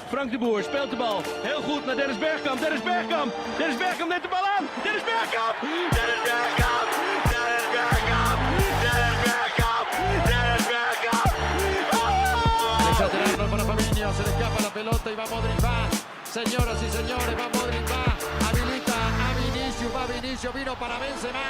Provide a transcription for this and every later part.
Frank de Boer speelt de bal. Heel goed naar Dennis Bergkamp. Dennis Bergkamp. Dennis Bergkamp neemt de bal aan. Dennis Bergkamp. Dennis Bergkamp. Dennis Bergkamp. Dennis Bergkamp. Dennis Bergkamp. Lateral para Fabinho, se le escapa la pelota y va Modric, va. Señoras y señores, va Modric, va. Habilita a Vinicius, va Vinicius, vino para Benzema.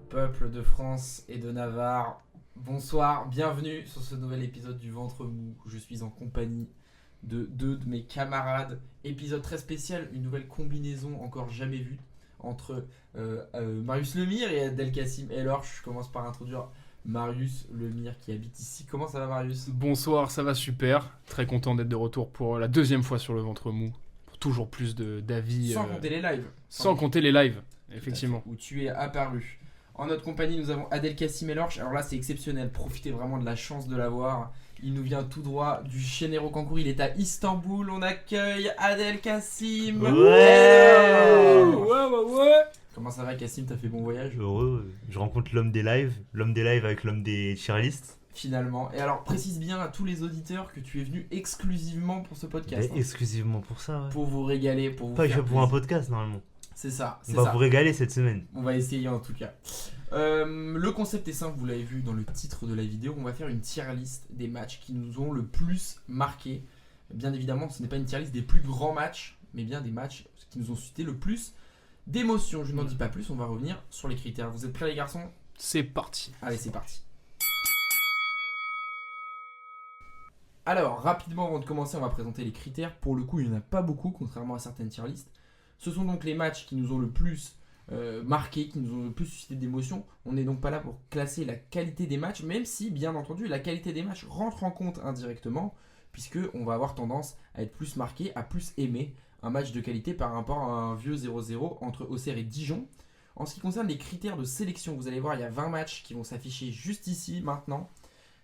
Peuple de France et de Navarre, bonsoir, bienvenue sur ce nouvel épisode du Ventre Mou. Je suis en compagnie de deux de mes camarades. Épisode très spécial, une nouvelle combinaison encore jamais vue entre Marius Lemire et Abdelkacim Elorch. Je commence par introduire Marius Lemire qui habite ici. Comment ça va, Marius ? Bonsoir, ça va super. Très content d'être de retour pour la deuxième fois sur le Ventre Mou. Pour toujours plus d'avis. Sans compter les lives. Sans compter les lives, effectivement. Où tu es apparu. En notre compagnie, nous avons Abdelkacim Elorch. Alors là, c'est exceptionnel. Profitez vraiment de la chance de l'avoir. Il nous vient tout droit du Chénero Kankour. Il est à Istanbul. On accueille Abdelkacim. Ouais. Comment ça va, Kassim ? T'as fait bon voyage ? Heureux, je rencontre l'homme des lives avec l'homme des tier lists. Finalement. Et alors, précise bien à tous les auditeurs que tu es venu exclusivement pour ce podcast. Exclusivement pour ça, ouais. Pour vous régaler, pour vous Pas faire que pour un plaisir. podcast, normalement. C'est ça, On va vous régaler cette semaine. On va essayer en tout cas. Le concept est simple, vous l'avez vu dans le titre de la vidéo. On va faire une tier list des matchs qui nous ont le plus marqué. Bien évidemment, ce n'est pas une tier list des plus grands matchs, mais bien des matchs qui nous ont suscité le plus d'émotions. Je n'en dis pas plus, on va revenir sur les critères. Vous êtes prêts, les garçons ? C'est parti. Allez, c'est parti. Alors, rapidement, avant de commencer, on va présenter les critères. Pour le coup, il n'y en a pas beaucoup, contrairement à certaines tier lists. Ce sont donc les matchs qui nous ont le plus marqué, qui nous ont le plus suscité d'émotions. On n'est donc pas là pour classer la qualité des matchs, même si, bien entendu, la qualité des matchs rentre en compte indirectement, puisqu'on va avoir tendance à être plus marqué, à plus aimer un match de qualité par rapport à un vieux 0-0 entre Auxerre et Dijon. En ce qui concerne les critères de sélection, vous allez voir, il y a 20 matchs qui vont s'afficher juste ici, maintenant.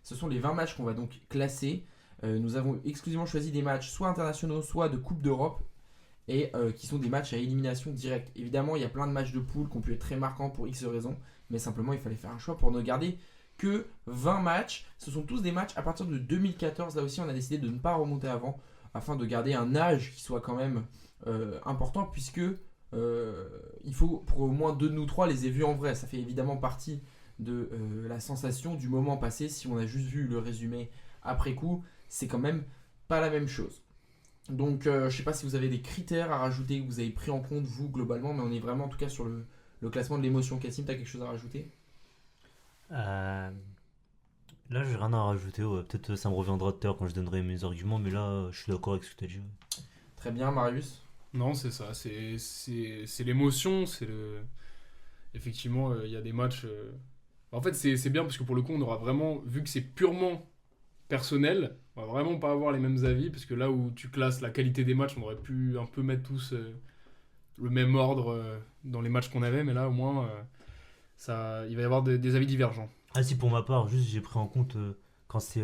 Ce sont les 20 matchs qu'on va donc classer. Nous avons exclusivement choisi des matchs soit internationaux, soit de Coupe d'Europe, et qui sont des matchs à élimination directe. Évidemment, il y a plein de matchs de poule qui ont pu être très marquants pour X raisons, mais simplement, il fallait faire un choix pour ne garder que 20 matchs. Ce sont tous des matchs à partir de 2014. Là aussi, on a décidé de ne pas remonter avant, afin de garder un âge qui soit quand même important, puisque il faut, pour au moins deux de nous trois, les ait vus en vrai. Ça fait évidemment partie de la sensation du moment passé. Si on a juste vu le résumé après coup, c'est quand même pas la même chose. Donc je sais pas si vous avez des critères à rajouter que vous avez pris en compte vous globalement, mais on est vraiment en tout cas sur le classement de l'émotion. Kassim, t'as quelque chose à rajouter ? Là, j'ai rien à rajouter. Ouais. Peut-être ça me reviendra tout à l'heure quand je donnerai mes arguments, mais là, je suis d'accord avec ce que tu as dit. Ouais. Très bien, Marius. Non, c'est ça. C'est l'émotion. Effectivement, il y a des matchs. En fait, c'est bien parce que pour le coup, on aura vraiment, vu que c'est purement personnel, on va vraiment pas avoir les mêmes avis, parce que là où tu classes la qualité des matchs, on aurait pu un peu mettre tous le même ordre dans les matchs qu'on avait, mais là au moins il va y avoir des avis divergents. Ah si, pour ma part, juste j'ai pris en compte quand c'est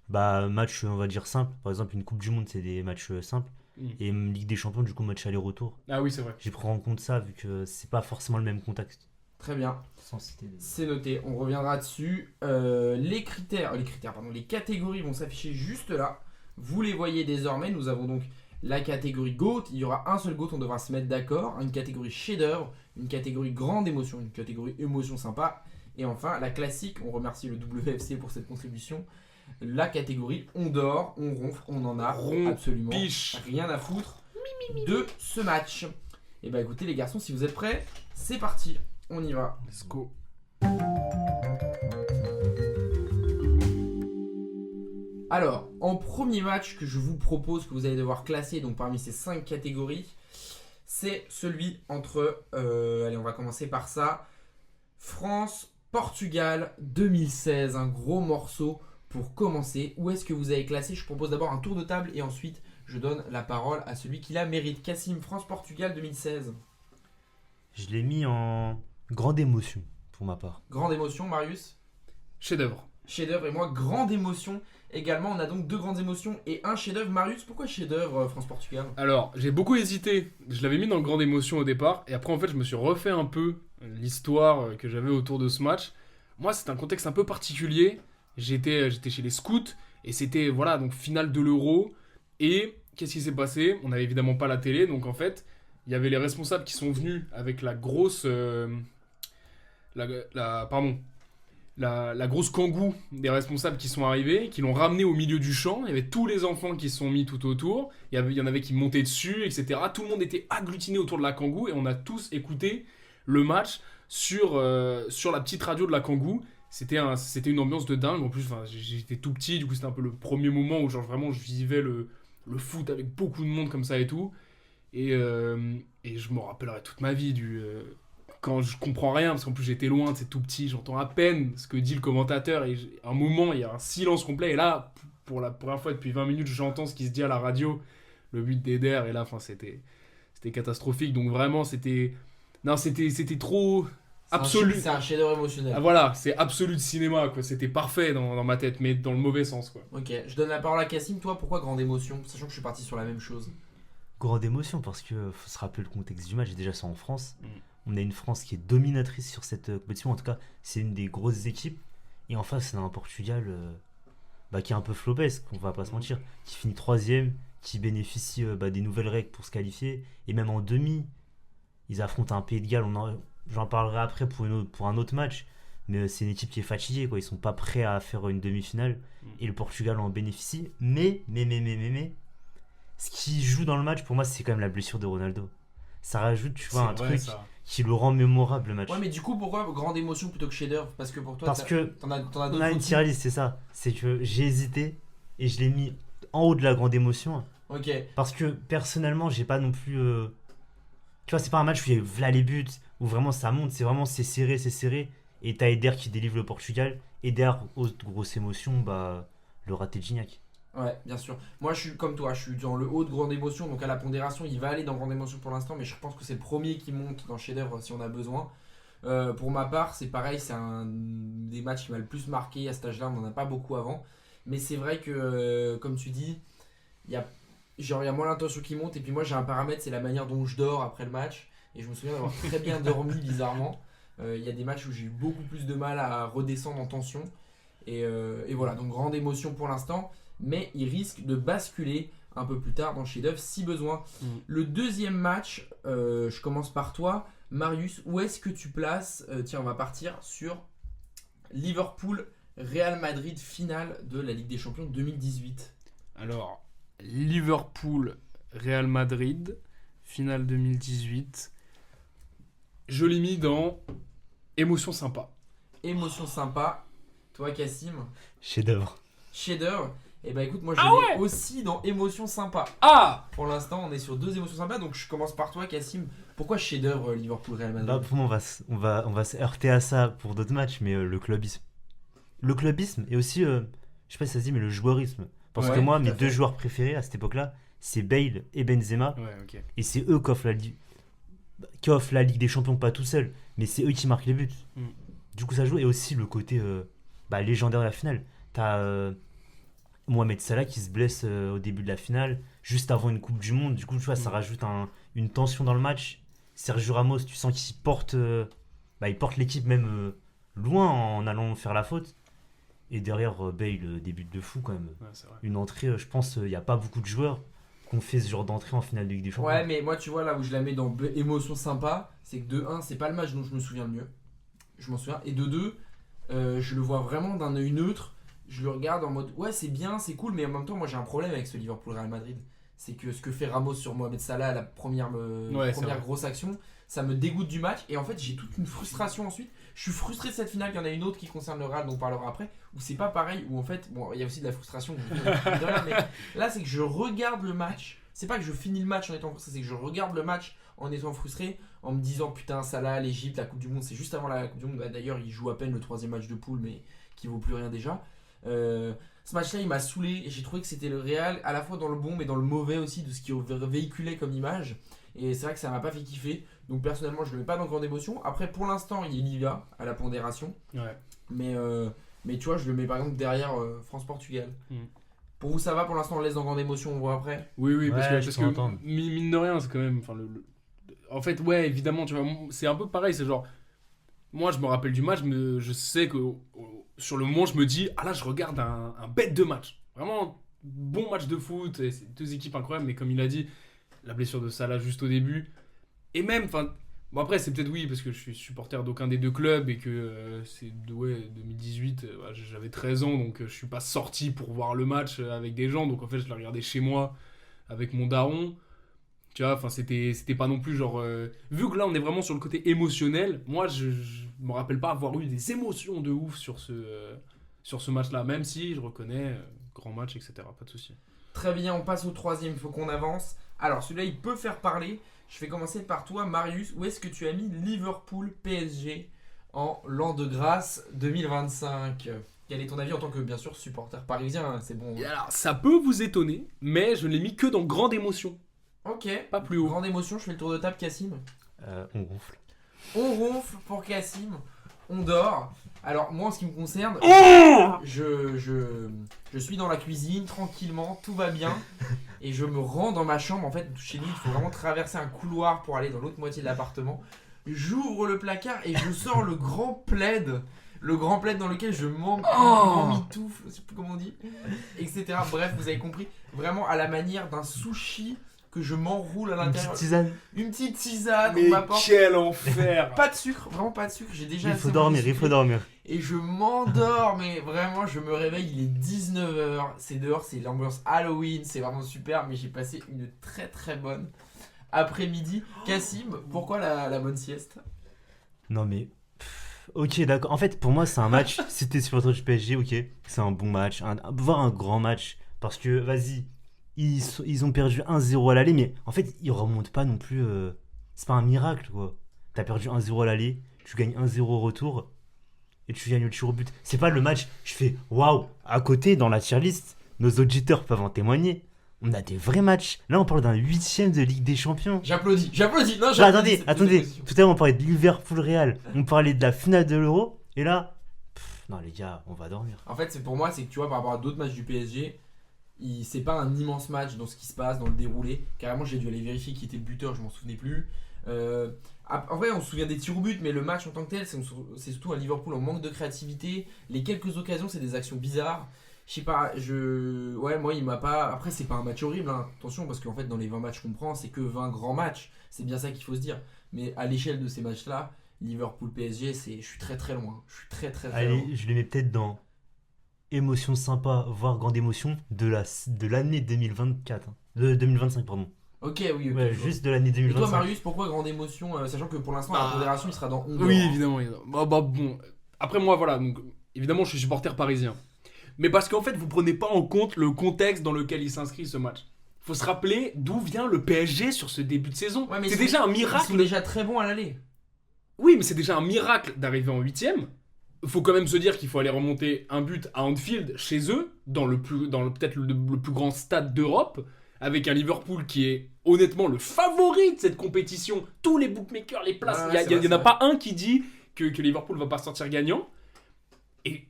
match, on va dire simple, par exemple une Coupe du Monde c'est des matchs simples, et Ligue des Champions du coup match aller-retour. Ah oui, c'est vrai. J'ai pris en compte ça vu que c'est pas forcément le même contexte. Très bien, c'est noté, on reviendra dessus. Les catégories vont s'afficher juste là. Vous les voyez désormais, nous avons donc la catégorie GOAT, il y aura un seul GOAT, on devra se mettre d'accord. Une catégorie chef-d'œuvre, une catégorie grande émotion, une catégorie émotion sympa. Et enfin, la classique, on remercie le WFC pour cette contribution. La catégorie on dort, on ronfle, on en a absolument rien à foutre de ce match. Et bah écoutez les garçons, si vous êtes prêts, c'est parti. On y va. Let's go. Alors, en premier match que je vous propose, que vous allez devoir classer donc parmi ces 5 catégories, c'est celui entre, allez on va commencer par ça, France-Portugal 2016, un gros morceau pour commencer. Où est-ce que vous avez classé ? Je propose d'abord un tour de table et ensuite je donne la parole à celui qui la mérite. Kassim, France-Portugal 2016. Je l'ai mis en grande émotion pour ma part. Grande émotion, Marius ? Chef-d'œuvre. Chef-d'œuvre et moi, grande émotion également. On a donc 2 grandes émotions et un chef-d'œuvre. Marius, pourquoi chef-d'œuvre France-Portugal ? Alors, j'ai beaucoup hésité. Je l'avais mis dans le grande émotion au départ, et après en fait je me suis refait un peu l'histoire que j'avais autour de ce match. Moi, c'est un contexte un peu particulier. J'étais chez les scouts et c'était voilà donc finale de l'Euro. Et qu'est-ce qui s'est passé? On n'avait évidemment pas la télé, donc en fait, il y avait les responsables qui sont venus avec la grosse la grosse kangou des responsables qui sont arrivés, qui l'ont ramené au milieu du champ. Il y avait tous les enfants qui se sont mis tout autour. Il y en avait qui montaient dessus, etc. Tout le monde était agglutiné autour de la kangou et on a tous écouté le match sur la petite radio de la kangou. C'était une ambiance de dingue. En plus, j'étais tout petit, du coup c'était un peu le premier moment où genre vraiment je vivais le foot avec beaucoup de monde comme ça et tout. Et je me rappellerai toute ma vie quand je comprends rien, parce qu'en plus j'étais loin, c'est tout petit, j'entends à peine ce que dit le commentateur, et à un moment il y a un silence complet, et là, pour la première fois depuis 20 minutes, j'entends ce qui se dit à la radio, le but d'Eder, et là, c'était catastrophique, donc vraiment c'était trop absolu. C'est un chef-d'œuvre émotionnel. Ah, voilà, c'est absolu de cinéma, quoi. C'était parfait dans ma tête, mais dans le mauvais sens, quoi. Ok, je donne la parole à Cassim. Toi, pourquoi grande émotion? Sachant que je suis parti sur la même chose. Grande émotion parce que faut se rappeler le contexte du match. Déjà, c'est en France. On a une France qui est dominatrice sur cette compétition. En tout cas, c'est une des grosses équipes. Et en face, on a un Portugal qui est un peu flopesque, on va pas se mentir, qui finit 3ème, qui bénéficie des nouvelles règles pour se qualifier. Et même en demi, ils affrontent un Pays de Galles. J'en parlerai après pour un autre match. Mais c'est une équipe qui est fatiguée, quoi. Ils sont pas prêts à faire une demi-finale. Et le Portugal en bénéficie. Mais, ce qui joue dans le match, pour moi, c'est quand même la blessure de Ronaldo. Ça rajoute, tu vois, truc qui le rend mémorable, le match. Ouais, mais du coup, pourquoi grande émotion plutôt que chef-d'œuvre? Parce que pour toi, t'en as on d'autres a une aussi. tier list, c'est ça. C'est que j'ai hésité et je l'ai mis en haut de la grande émotion. Ok. Parce que personnellement, j'ai pas non plus. Tu vois, c'est pas un match où il y a là les buts, où vraiment ça monte, c'est serré. Et t'as Eder qui délivre le Portugal. Eder, autre grosse émotion, le raté de Gignac. Ouais, bien sûr. Moi, je suis comme toi, je suis dans le haut de grande émotion, donc à la pondération, il va aller dans grande émotion pour l'instant, mais je pense que c'est le premier qui monte dans chef-d'œuvre si on a besoin. Pour ma part, c'est pareil, c'est un des matchs qui m'a le plus marqué à cet âge-là, on n'en a pas beaucoup avant. Mais c'est vrai que, comme tu dis, il y a moins l'intention qui monte, et puis moi j'ai un paramètre, c'est la manière dont je dors après le match, et je me souviens d'avoir très bien dormi bizarrement. Il y a des matchs où j'ai eu beaucoup plus de mal à redescendre en tension, et voilà, donc grande émotion pour l'instant. Mais il risque de basculer un peu plus tard dans le chef-d'œuvre si besoin. Le deuxième match, je commence par toi, Marius. Où est-ce que tu places tiens, on va partir sur Liverpool-Real Madrid, finale de la Ligue des Champions 2018. Alors, Liverpool-Real Madrid, finale 2018. Je l'ai mis dans émotion sympa. Émotion sympa. Toi, Cassim? Chef-d'œuvre. Chef-d'œuvre. Et bah écoute, moi je l'ai aussi dans émotion sympa. Ah! Pour l'instant, on est sur 2 émotions sympas, donc je commence par toi, Cassim. Pourquoi chef-d'œuvre Liverpool-Real Madrid? Pour moi, on va se heurter à ça pour d'autres matchs, mais le clubisme. Le clubisme et aussi, je sais pas si ça se dit, mais le joueurisme. Parce que moi, mes 2 joueurs préférés à cette époque-là, c'est Bale et Benzema. Ouais, ok. Et c'est eux qui offrent la Ligue des Champions, pas tout seul, mais c'est eux qui marquent les buts. Du coup, ça joue. Et aussi le côté légendaire de la finale. T'as Mohamed Salah qui se blesse au début de la finale, juste avant une Coupe du Monde. Du coup, tu vois, ça rajoute une tension dans le match. Sergio Ramos, tu sens qu'il porte l'équipe même loin en allant faire la faute. Et derrière, Bale, des buts de fou quand même. Ouais, c'est vrai. Une entrée, je pense, il n'y a pas beaucoup de joueurs qui ont fait ce genre d'entrée en finale de Ligue des Champions. Ouais, mais moi, tu vois, là où je la mets dans émotion sympa, c'est que de 1, c'est pas le match dont je me souviens le mieux. Je m'en souviens. Et de 2, je le vois vraiment d'un œil neutre. Je le regarde en mode ouais, c'est bien, c'est cool, mais en même temps, moi j'ai un problème avec ce Liverpool-Real Madrid. C'est que ce que fait Ramos sur Mohamed Salah, la première grosse action, ça me dégoûte du match. Et en fait, j'ai toute une frustration ensuite. Je suis frustré de cette finale. Il y en a une autre qui concerne le Real, dont on parlera après, où c'est pas pareil. Où en fait, bon, il y a aussi de la frustration. Mais là, c'est que je regarde le match. C'est pas que je finis le match en étant frustré, c'est que je regarde le match en étant frustré, en me disant putain, Salah, l'Egypte, la Coupe du Monde, c'est juste avant la Coupe du Monde. D'ailleurs, il joue à peine le 3e match de poule, mais qui vaut plus rien déjà. Ce match-là, il m'a saoulé et j'ai trouvé que c'était le Real à la fois dans le bon mais dans le mauvais aussi de ce qu'il véhiculait comme image. Et c'est vrai que ça m'a pas fait kiffer. Donc personnellement, je le mets pas dans grande émotion. Après, pour l'instant, il y va à la pondération. Ouais. Mais tu vois, je le mets par exemple derrière France-Portugal. Pour vous, ça va pour l'instant, on laisse dans grande émotion, on voit après. Oui, parce Ouais, je que peux entendre. mine de rien, c'est quand même. En fait, ouais, évidemment, tu vois, c'est un peu pareil. C'est genre, moi, je me rappelle du match, mais je sais que sur le moment, je me dis, ah là, je regarde un bête de match. Vraiment, bon match de foot. Et c'est deux équipes incroyables, mais comme il a dit, la blessure de Salah juste au début. Et même, bon après, c'est peut-être oui, parce que je suis supporter d'aucun des deux clubs et que c'est 2018, j'avais 13 ans, donc je suis pas sorti pour voir le match avec des gens. Donc en fait, je l'ai regardé chez moi avec mon daron. Tu vois, c'était pas non plus genre... vu que là, on est vraiment sur le côté émotionnel, moi, je me rappelle pas avoir eu des émotions de ouf sur ce match-là, même si je reconnais grand match, etc. Pas de souci. Très bien, on passe au troisième, il faut qu'on avance. Alors celui-là, il peut faire parler. Je vais commencer par toi, Marius. Où est-ce que tu as mis Liverpool PSG en l'an de grâce 2025 ? Quel est ton avis en tant que, bien sûr, supporter parisien, hein, c'est bon. Et alors, ça peut vous étonner, mais je ne l'ai mis que dans grande émotion. Ok. Pas plus haut. Grande émotion, je fais le tour de table, Cassim. On gonfle. On ronfle pour Cassim. On dort. Alors, moi, en ce qui me concerne, je suis dans la cuisine, tranquillement, tout va bien. Et je me rends dans ma chambre. En fait, chez nous, il faut vraiment traverser un couloir pour aller dans l'autre moitié de l'appartement. J'ouvre le placard et je sors le grand plaid. Le grand plaid dans lequel je m'emmitoufle, je sais plus comment on dit, etc. Bref, vous avez compris. Vraiment à la manière d'un sushi que je m'enroule à Une l'intérieur. petite tisane. Une petite tisane. Mais on m'apporte quel enfer. pas de sucre, vraiment pas de sucre. J'ai déjà Il faut assez dormir, mangé il faut sucré. dormir. Et je m'endors, mais vraiment, je me réveille, il est 19h. C'est dehors, c'est l'ambiance Halloween, c'est vraiment super. Mais j'ai passé une très très bonne après-midi. Cassim, pourquoi la bonne sieste ? Non mais... Ok, d'accord. En fait, pour moi, c'est un match. Si t'es supporter du PSG, ok. C'est un bon match. Voire un grand match. Parce que, vas-y, ils ont perdu 1-0 à l'aller. Mais en fait, ils remontent pas non plus. C'est pas un miracle, quoi. T'as perdu 1-0 à l'aller. Tu gagnes 1-0 au retour. Et tu gagnes le tir au but. C'est pas le match. Je fais waouh. À côté, dans la tier list, nos auditeurs peuvent en témoigner. On a des vrais matchs. Là, on parle d'un 8ème de Ligue des Champions. J'applaudis. Non, Non, j'applaudis. attendez. Tout à l'heure, on parlait de Liverpool-Real. On parlait de la finale de l'Euro. Et là, non, les gars, on va dormir. En fait, pour moi, c'est que tu vois, par rapport à d'autres matchs du PSG, c'est pas un immense match dans ce qui se passe, dans le déroulé. Carrément, j'ai dû aller vérifier qui était le buteur, je m'en souvenais plus. En vrai, on se souvient des tirs au but, mais le match en tant que tel, c'est surtout un Liverpool en manque de créativité. Les quelques occasions, c'est des actions bizarres. Je sais pas, ouais, moi il m'a pas. Après, c'est pas un match horrible, hein. Attention, parce qu'en fait, dans les 20 matchs qu'on prend, c'est que 20 grands matchs. C'est bien ça qu'il faut se dire. Mais à l'échelle de ces matchs-là, Liverpool-PSG, je suis très très loin. Je suis très très loin. Allez, je le mets peut-être dans émotion sympa, voire grande émotion de l'année 2024. De 2025, pardon. Ok, oui, ok. Ouais, je vois. juste de l'année Et 2025. toi, Marius, pourquoi grande émotion sachant que pour l'instant, la modération, il sera dans 11 Oui, évidemment. Bon. Après, moi, voilà. Donc, évidemment, je suis supporter parisien. Mais parce qu'en fait, vous prenez pas en compte le contexte dans lequel il s'inscrit ce match. Il faut se rappeler d'où vient le PSG sur ce début de saison. Ouais, mais c'est ils déjà un Ils miracle. sont déjà très bons à l'aller. Oui, mais c'est déjà un miracle d'arriver en 8ème. Il faut quand même se dire qu'il faut aller remonter un but à Anfield chez eux, dans peut-être le plus grand stade d'Europe, avec un Liverpool qui est honnêtement le favori de cette compétition. Tous les bookmakers les placent. Ouais, Il n'y en a pas un qui dit que Liverpool va pas sortir gagnant. Et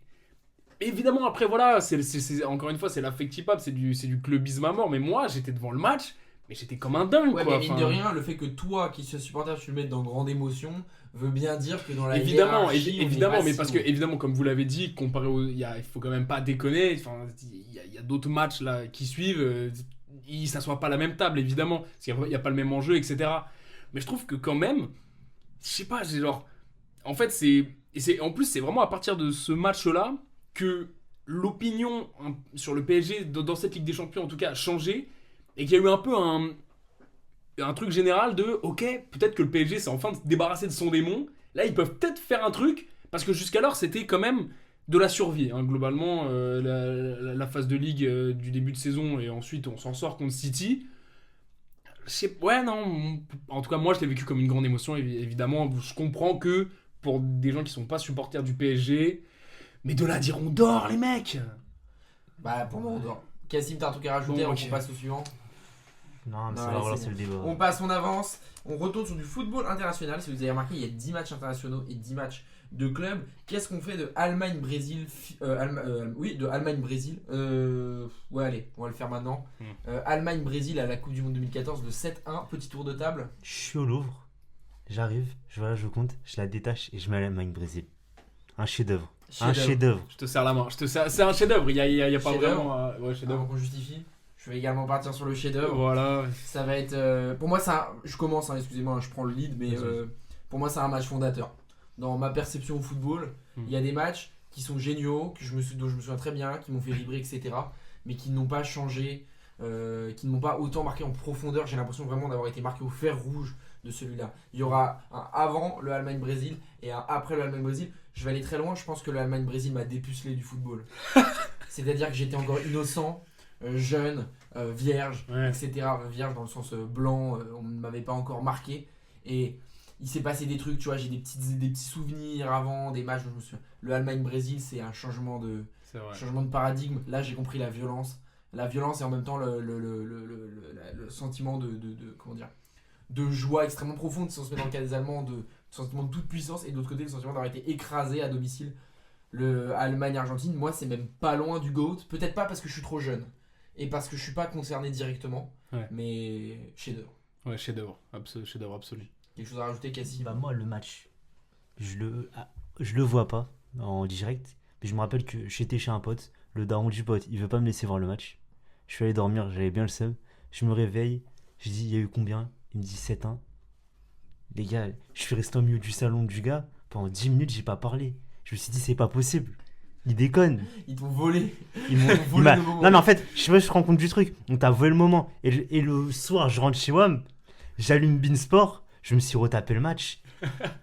évidemment, après, voilà, encore une fois, c'est l'affectipable, c'est du clubisme à mort. Mais moi, j'étais devant le match, mais j'étais comme un dingue. Ouais, quoi. mais mine de rien, le fait que toi, qui sois supporter, tu le mettes dans grande émotion, veut bien dire que dans la Évidemment, hiérarchie, on évidemment, est pas mais si parce haut. que, évidemment, comme vous l'avez dit, comparé il faut quand même pas déconner. Enfin, il y a d'autres matchs là qui suivent. Ils s'assoient pas à la même table, évidemment, parce qu'il n'y a pas le même enjeu, etc. Mais je trouve que quand même, je sais pas, j'ai genre, en fait, en plus, c'est vraiment à partir de ce match-là que l'opinion sur le PSG dans cette Ligue des Champions, en tout cas, a changé, et qu'il y a eu un peu un truc général de ok, peut-être que le PSG s'est enfin débarrassé de son démon. Là, ils peuvent peut-être faire un truc, parce que jusqu'alors, c'était quand même de la survie, hein, globalement, la phase de ligue du début de saison, et ensuite on s'en sort contre City. Ouais, non, en tout cas, moi je l'ai vécu comme une grande émotion, évidemment. Je comprends que pour des gens qui sont pas supporters du PSG, mais de là à dire on dort, les mecs. Bah, pour moi, on dort. Cassim, t'as un truc à rajouter Bon, avant ok. qu'on passe au suivant? Non, mais Non, ça allez, va relancer c'est le débat. On passe, on avance, on retourne sur du football international. Si vous avez remarqué, il y a 10 matchs internationaux et 10 matchs de clubs. Qu'est-ce qu'on fait de Allemagne-Brésil Oui, de Allemagne-Brésil. Ouais, allez, on va le faire maintenant. Allemagne-Brésil à la Coupe du Monde 2014, le 7-1, petit tour de table. Je suis au Louvre. J'arrive, je vois la Joconde, je la détache et je mets l'Allemagne-Brésil. Un chef-d'œuvre. Un Chef-d'œuvre. chef-d'œuvre. Je te serre la main. C'est un chef-d'œuvre. Il y a pas Chef-d'œuvre. vraiment. Ouais, chef-d'œuvre. Avant qu'on justifie, je vais également partir sur le chef-d'œuvre. Voilà. Ça va être. Pour moi, je commence, hein, excusez-moi, je prends le lead, mais Vas-y. pour moi, c'est un match fondateur. Dans ma perception au football, il y a des matchs qui sont géniaux, dont je me souviens très bien, qui m'ont fait vibrer, etc., mais qui n'ont pas changé, qui ne m'ont pas autant marqué en profondeur. J'ai l'impression vraiment d'avoir été marqué au fer rouge de celui-là. Il y aura un avant le Allemagne-Brésil et un après le Allemagne-Brésil. Je vais aller très loin, je pense que le Allemagne-Brésil m'a dépucelé du football. C'est-à-dire que j'étais encore innocent, jeune, vierge, Ouais. etc. Vierge dans le sens blanc, on ne m'avait pas encore marqué. Et il s'est passé des trucs, tu vois, j'ai des petits souvenirs avant, des matchs où je me souviens. Le Allemagne-Brésil, c'est un changement de paradigme. Là, j'ai compris la violence. La violence et en même temps le sentiment comment dire, de joie extrêmement profonde, si on se met dans le cas des Allemands, de sentiment de toute puissance, et de l'autre côté, le sentiment d'avoir été écrasé à domicile. Le Allemagne-Argentine, moi, c'est même pas loin du GOAT. Peut-être pas parce que je suis trop jeune et parce que je suis pas concerné directement, Ouais. mais chef-d'œuvre. Ouais, chef-d'œuvre. Chef-d'œuvre absolu. Quelque chose à rajouter, Cassie? Bah moi le match, je le vois pas en direct, mais je me rappelle que j'étais chez un pote, le daron du pote, il veut pas me laisser voir le match. Je suis allé dormir, j'avais bien le seum. Je me réveille, je dis il y a eu combien? Il me dit 7-1. Les gars, je suis resté au milieu du salon du gars, pendant 10 minutes j'ai pas parlé. Je me suis dit c'est pas possible. Il déconne. Ils t'ont volé. Ils m'ont volé il m'a- le moment. Non mais en fait, je sais pas si je me rends compte du truc. On t'a volé le moment. Et le soir, je rentre chez WAM, j'allume Beansport, je me suis retapé le match.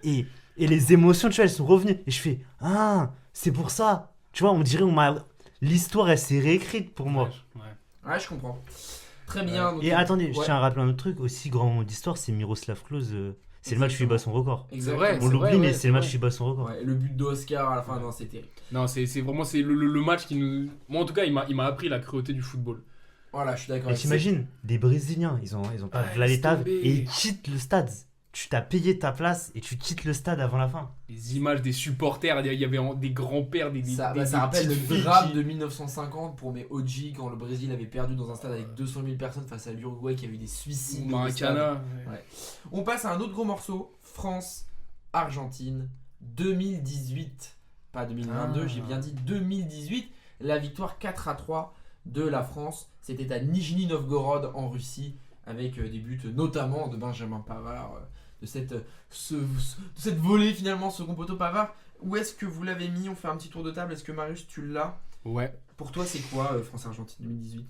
et les émotions, tu vois, elles sont revenues. Et je fais, ah, c'est pour ça. Tu vois, on dirait, l'histoire, elle s'est réécrite pour moi. Ouais. Ouais, je comprends. Très bien. donc- Et attendez, je Ouais. tiens à rappeler un autre truc, aussi grand moment d'histoire, c'est Miroslav Klose. C'est le match où il bat son record. Exactement. vrai, On c'est l'oublie, vrai, mais ouais, c'est c'est le match vrai. où il bat son record. Ouais, le but d'Oscar à la fin, non, c'est terrible. Non, c'est vraiment le match qui nous. Moi, en tout cas, il m'a appris la cruauté du football. Voilà, je suis d'accord. Et avec ça. t'imagines, des Brésiliens, ils ont pas Ouais, la laisse l'étave tomber. et ils quittent le stade. Tu t'as payé ta place et tu quittes le stade avant la fin. Les images des supporters, il y avait des grands-pères, des Ça, des ça rappelle le petites filles drame qui- de 1950 pour mes OG quand le Brésil avait perdu dans un stade avec 200 000 personnes face à l'Uruguay qui a eu des suicides. dans le stade. Maracana. Ouais. On passe à un autre gros morceau, France-Argentine 2018. Pas 2022, Ah. j'ai bien dit 2018. La victoire 4-3 de la France. C'était à Nijni Novgorod en Russie avec des buts notamment de Benjamin Pavard. De cette volée finalement, second poteau Pavard. Où est-ce que vous l'avez mis? On fait un petit tour de table. Est-ce que Marius, tu l'as? Ouais. Pour toi, c'est quoi France-Argentine 2018?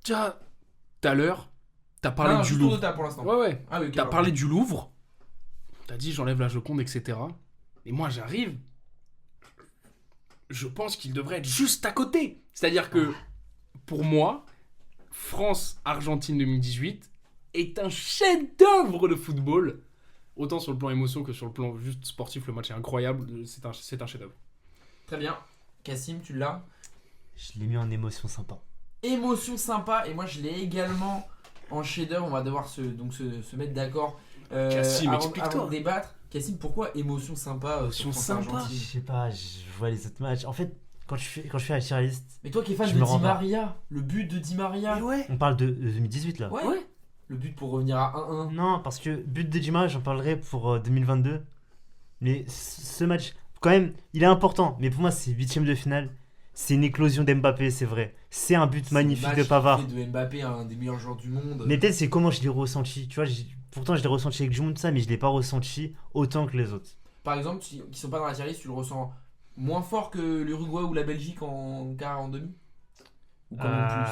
Tiens, tout à l'heure, t'as parlé Ah, du juste tour de Louvre. table pour l'instant. Ouais, ouais. Ah oui, ok, T'as alors. parlé du Louvre. T'as dit j'enlève la Joconde, etc. Et moi, j'arrive. Je pense qu'il devrait être juste à côté. C'est-à-dire que, pour moi, France-Argentine 2018 est un chef-d'œuvre de football. Autant sur le plan émotion que sur le plan juste sportif, le match est incroyable. C'est un chef-d'œuvre. Très bien. Cassim, tu l'as? Je l'ai mis en émotion sympa. Émotion sympa, et moi je l'ai également en chef-d'œuvre. On va devoir se mettre d'accord Cassim, avant explique-toi. de débattre. Cassim, pourquoi émotion sympa Émotion sur sympa. Je France-Argentine? sais pas, je vois les autres matchs. En fait, quand je fais la tier list, Mais toi qui es fan Je de me Di rends pas. Maria, le but de Di Maria. ouais. on parle de 2018 là. Ouais. Ouais. Le but pour revenir à 1-1. Non, parce que but de Dima, j'en parlerai pour 2022. Mais ce match, quand même, il est important. Mais pour moi, c'est 8ème de finale. C'est une éclosion d'Mbappé, c'est vrai. C'est un but C'est magnifique le match de Pavard. qui fait de Mbappé un des meilleurs joueurs du monde. Mais peut-être c'est comment je l'ai ressenti. Tu vois, pourtant je l'ai ressenti avec du monde, ça, mais je l'ai pas ressenti autant que les autres. Par exemple, qui sont pas dans la tier list, tu le ressens moins fort que l'Uruguay ou la Belgique en quart, en demi? Ou quand même plus?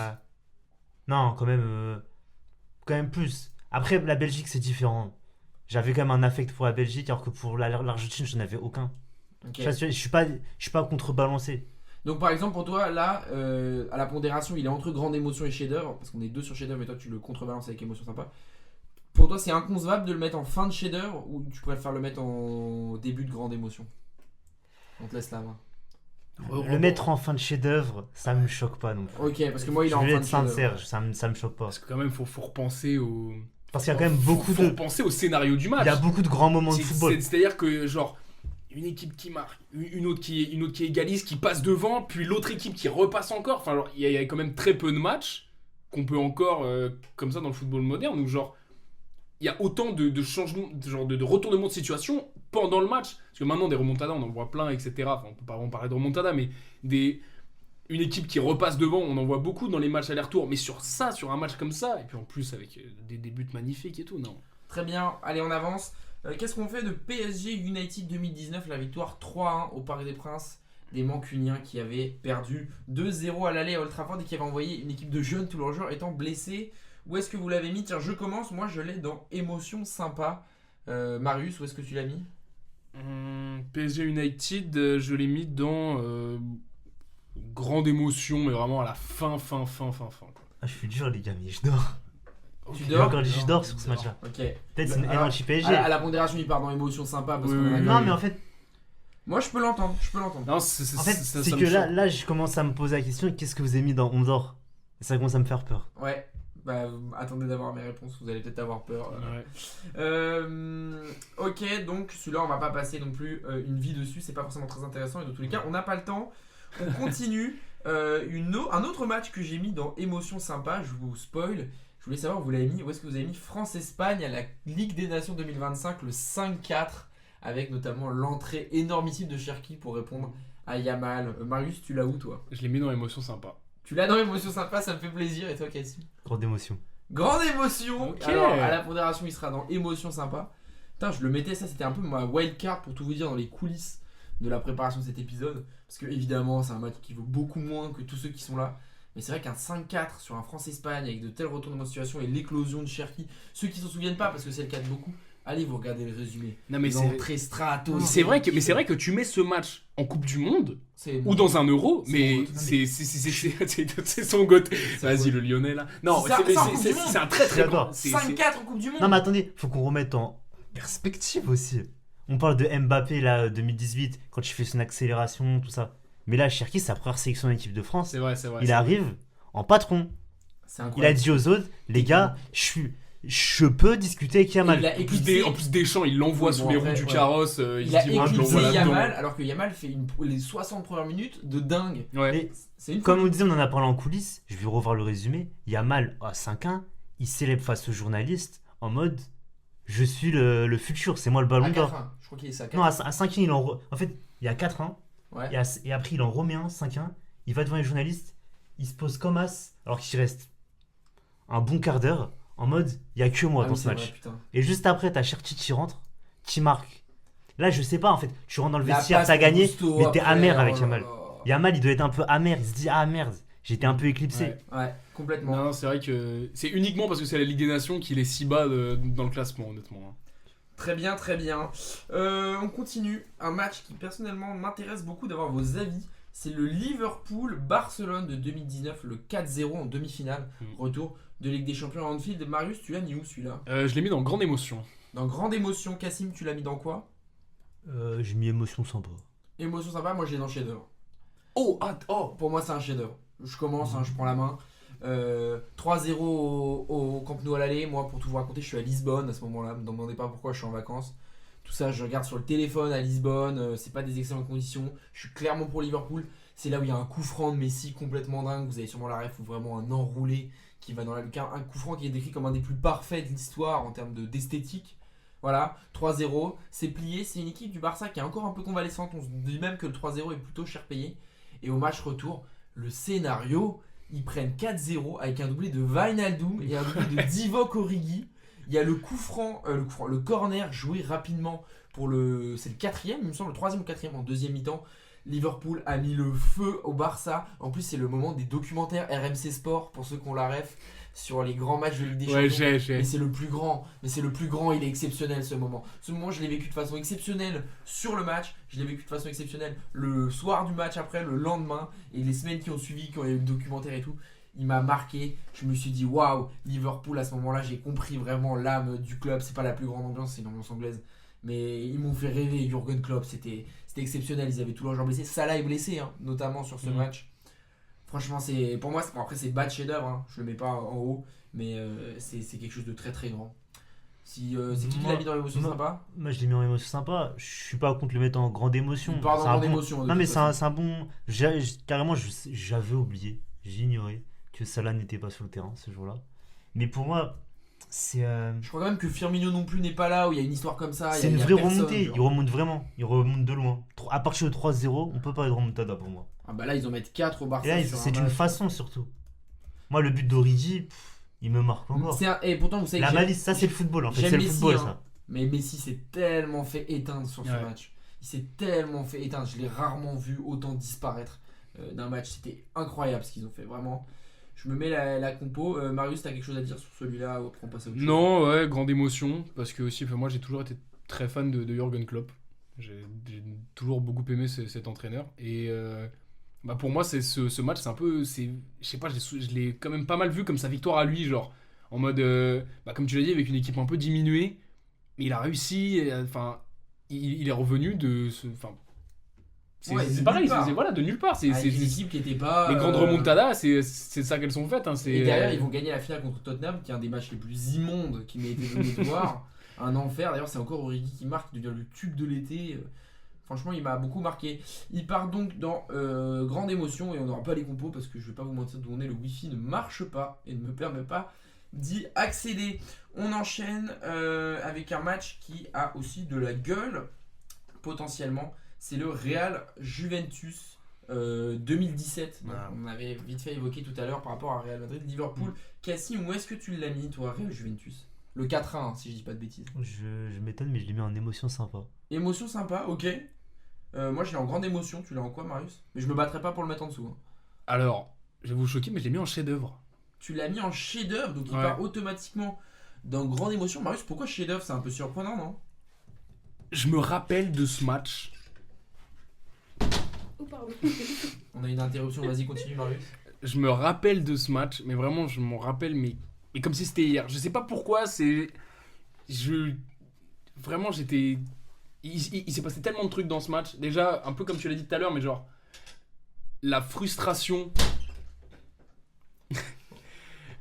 Non, quand même plus. Après, la Belgique, c'est différent. J'avais quand même un affect pour la Belgique, alors que pour l'Argentine, je n'en avais aucun. Ok. Tu vois, je suis pas contrebalancé. Donc par exemple pour toi là à la pondération il est entre grande émotion et chef-d'œuvre parce qu'on est deux sur chef-d'œuvre mais toi tu le contrebalances avec émotion sympa. Pour toi c'est inconcevable de le mettre en fin de chef-d'œuvre ou tu préfères le mettre en début de grande émotion? On te laisse la main. Le mettre en fin de chef-d'œuvre, ça me choque pas non plus. Ok parce que moi il est Je en vais fin être de chef-d'œuvre. sincère, ça me choque pas. Parce que quand même, faut repenser au. Parce qu'il y a quand même beaucoup faut de. repenser au scénario du match. Il y a beaucoup de grands moments de football. C'est-à-dire que, genre, une équipe qui marque, une autre qui égalise, qui passe devant, puis l'autre équipe qui repasse encore. Enfin, genre, il y a quand même très peu de matchs qu'on peut encore, comme ça, dans le football moderne, où, genre, il y a autant de changements, de retournements de situation pendant le match. Parce que maintenant, des remontadas, on en voit plein, etc. Enfin, on peut pas vraiment parler de remontada, mais une équipe qui repasse devant, on en voit beaucoup dans les matchs aller-retour. Mais sur un match comme ça, et puis en plus avec des buts magnifiques et tout, non. Très bien, allez, on avance. Qu'est-ce qu'on fait de PSG United 2019, la victoire 3-1 au Parc des Princes des Mancuniens qui avaient perdu 2-0 à l'aller à Old Trafford et qui avaient envoyé une équipe de jeunes, tous leurs joueurs étant blessés. Où est-ce que vous l'avez mis? Tiens, je commence, moi je l'ai dans émotion sympa. Marius, où est-ce que tu l'as mis? PSG United, je l'ai mis dans grande émotion, mais vraiment à la fin. Quoi. Ah, je suis dur, les gars, mais je dors. Tu Je dors? encore je dors sur ce match-là. Ok. Peut-être c'est une haine Alors, anti-PSG. à la pondération, il part dans émotion sympa parce Oui, qu'on en a oui, quand Non, même- mais en fait, Moi je peux l'entendre, Non, en fait c'est que là, je commence à me poser la question, qu'est-ce que vous avez mis dans On dort? Et ça commence à me faire peur. Ouais. Bah, attendez d'avoir mes réponses, vous allez peut-être avoir peur. Ouais. Ok, donc celui-là, on va pas passer non plus une vie dessus, c'est pas forcément très intéressant. Et dans tous les cas, on n'a pas le temps. On continue. Un autre match que j'ai mis dans émotion sympa, je vous spoil. Je voulais savoir où vous l'avez mis. Où est-ce que vous avez mis France-Espagne à la Ligue des Nations 2025, le 5-4, avec notamment l'entrée énormissime de Cherki pour répondre à Yamal. Marius, tu l'as où toi? Je l'ai mis dans l'émotion sympa. Tu l'as dans émotion sympa, ça me fait plaisir. Et toi, Cassim? Grande émotion. Grande émotion. Ok. Alors, à la pondération, il sera dans émotion sympa. Putain, je le mettais, ça c'était un peu ma wildcard pour tout vous dire dans les coulisses de la préparation de cet épisode. Parce que évidemment, c'est un match qui vaut beaucoup moins que tous ceux qui sont là. Mais c'est vrai qu'un 5-4 sur un France-Espagne avec de tels retournements de situation et l'éclosion de Cherki, ceux qui s'en souviennent pas parce que c'est le cas de beaucoup, allez vous regardez le résumé. Non, mais L'entrée strato. c'est vrai que tu mets ce match en Coupe du Monde c'est ou dans un Euro, C'est mais mon c'est son goût. Vas-y, le Lyonnais là. Non, C'est ça, c'est- ça, en c'est Coupe c'est- du Monde. c'est un très très J'adore. grand. 5-4 en Coupe du Monde. Non, mais attendez, faut qu'on remette en perspective aussi. On parle de Mbappé là, 2018, quand il fait son accélération, tout ça. Mais là, Cherki, c'est sa première sélection en équipe de France. C'est vrai. Il arrive en patron. C'est Il a incroyable. dit aux autres, les gars, je peux discuter avec Yamal. Il a En plus, éclaté- en plus Deschamps, il l'envoie Oui, sous bon, les après, roues du ouais. carrosse. Il Il a se dit, moi je éclipsé l'envoie Yamal là-dedans. alors que Yamal fait les 60 premières minutes de dingue. Ouais. Mais C'est une comme on folie. disait, on en a parlé en coulisses, je vais revoir le résumé. Yamal, à 5-1, il célèbre face aux journalistes en mode je suis le futur, c'est moi le À ballon d'or. 4-1. Je crois qu'il est ça. Non, à 5-1, en fait, il y a 4-1, Ouais. et après il en remet un, 5-1, il va devant les journalistes, il se pose comme as, alors qu'il reste un bon quart d'heure, en mode il y a que moi Ah dans oui, ce c'est match. vrai, putain. Et juste après, t'as Cherki qui rentre, qui marque. Là, je sais pas, en fait, tu rentres dans le La vestiaire, passe t'as de gagné, Gusto mais t'es après, amer oh avec là Yamal. là. Yamal, il doit être un peu amer, il se dit ah merde, j'étais un peu éclipsé. Ouais. Ouais, complètement. Non, c'est vrai que c'est uniquement parce que c'est la Ligue des Nations qu'il est si bas dans le classement, honnêtement. Très bien, très bien. On continue. Un match qui personnellement m'intéresse beaucoup d'avoir vos avis. C'est le Liverpool-Barcelone de 2019, le 4-0 en demi-finale. Retour de Ligue des Champions à Anfield. Marius, tu l'as mis où celui-là? Je l'ai mis dans grande émotion. Dans grande émotion. Cassim, tu l'as mis dans quoi? J'ai mis émotion sympa. Émotion sympa, moi je l'ai dans chef-d'œuvre. Oh, Pour moi, c'est un chef-d'œuvre. Je commence, je prends la main. 3-0 au Camp Nou à l'aller. Moi, pour tout vous raconter, je suis à Lisbonne à ce moment-là. Ne me demandez pas pourquoi, je suis en vacances. Tout ça, je regarde sur le téléphone à Lisbonne. C'est pas des excellentes conditions. Je suis clairement pour Liverpool. C'est là où il y a un coup franc de Messi complètement dingue. Vous avez sûrement la ref ou vraiment un enroulé qui va dans la lucarne. Un coup franc qui est décrit comme un des plus parfaits de l'histoire en termes d'esthétique. Voilà, 3-0, c'est plié. C'est une équipe du Barça qui est encore un peu convalescente. On se dit même que le 3-0 est plutôt cher payé. Et au match retour, le scénario, ils prennent 4-0 avec un doublé de Wijnaldum et un doublé de Divock Origi. Il y a le coup franc, le corner joué rapidement pour c'est le quatrième, il me semble, le troisième ou quatrième en deuxième mi-temps. Liverpool a mis le feu au Barça. En plus, c'est le moment des documentaires RMC Sport pour ceux qui ont la ref sur les grands matchs de Ligue des Champions. Ouais, j'ai. Mais c'est le plus grand, il est exceptionnel ce moment. Ce moment, je l'ai vécu de façon exceptionnelle sur le match, je l'ai vécu de façon exceptionnelle le soir du match après, le lendemain, et les semaines qui ont suivi, quand il y a eu le documentaire et tout. Il m'a marqué, je me suis dit waouh, Liverpool à ce moment-là, j'ai compris vraiment l'âme du club. C'est pas la plus grande ambiance, c'est une ambiance anglaise, mais ils m'ont fait rêver. Jürgen Klopp, c'était exceptionnel. Ils avaient tous leurs joueurs blessés. Salah est blessé, hein, notamment sur ce match. Franchement, pour moi, après c'est bas de chef-d'œuvre, hein. Je le mets pas en haut, mais c'est quelque chose de très très grand. C'est qui l'a mis dans l'émotion sympa? Moi, je l'ai mis en émotion sympa. Je suis pas contre le mettre en grande émotion. Il part dans C'est un grande bon- émotion. de Non, mais toute c'est façon. un bon. Carrément, j'avais oublié, j'ignorais que Salah n'était pas sur le terrain ce jour-là. Mais pour moi, Je crois quand même que Firmino non plus n'est pas là, où il y a une histoire comme ça. C'est il une y a vraie personne, remontée. genre. Il remonte vraiment. Il remonte de loin. À partir de 3-0, on peut parler de remontada pour moi. Ah bah là, ils en mettent 4 au Barça. Et là, sur un c'est une match. façon surtout. Moi, le but d'Origi, il me marque encore. Et pourtant, vous savez La que malice, ça c'est le football en fait. j'aime C'est le Messi, football hein. ça. Mais Messi s'est tellement fait éteindre sur ce Ouais. match. Il s'est tellement fait éteindre. Je l'ai rarement vu autant disparaître d'un match. C'était incroyable ce qu'ils ont fait, vraiment. Je me mets la compo. Marius, t'as quelque chose à dire sur celui-là ou après on passe à autre chose? Non, ouais, grande émotion. Parce que aussi, moi j'ai toujours été très fan de Jürgen Klopp. J'ai toujours beaucoup aimé cet entraîneur. Et bah pour moi, ce match, c'est un peu. Je sais pas, je l'ai quand même pas mal vu comme sa victoire à lui, genre. En mode. Bah comme tu l'as dit, avec une équipe un peu diminuée. Mais il a réussi. Enfin, il est revenu de ce. Enfin. Ouais, C'est de pareil, nulle part. voilà, de nulle part. C'est Avec une équipe qui était pas. les grandes remontadas, c'est ça qu'elles sont faites. Hein, Et derrière, ils vont gagner la finale contre Tottenham, qui est un des matchs les plus immondes qui m'ait été donné de voir. Un enfer. D'ailleurs, c'est encore Origi qui marque, qui devient le tube de l'été. Franchement, il m'a beaucoup marqué. Il part donc dans grande émotion et on n'aura pas les compos parce que je vais pas vous mentir d'où on est. Le Wi-Fi ne marche pas et ne me permet pas d'y accéder. On enchaîne avec un match qui a aussi de la gueule potentiellement. C'est le Real Juventus 2017. Donc, Ah. on avait vite fait évoqué tout à l'heure par rapport à Real Madrid, Liverpool. Cassim, où est-ce que tu l'as mis toi, Real Juventus? Le 4-1, hein, si je dis pas de bêtises. Je m'étonne, mais je l'ai mis en émotion sympa. Émotion sympa, ok. Moi je l'ai en grande émotion, tu l'as en quoi Marius? Mais je me battrai pas pour le mettre en dessous. Hein. Alors, je vais vous choquer, mais je l'ai mis en chef-d'œuvre. Tu l'as mis en chef-d'œuvre, donc il Ouais. part automatiquement dans grande émotion. Marius, pourquoi chef-d'œuvre? C'est un peu surprenant, non? Je me rappelle de ce match. Oh, pardon. On a une interruption, vas-y continue Marius. Je me rappelle de ce match, mais vraiment, je m'en rappelle, mais comme si c'était hier. Je sais pas pourquoi, Vraiment, j'étais. Il s'est passé tellement de trucs dans ce match. Déjà, un peu comme tu l'as dit tout à l'heure, mais genre. La frustration.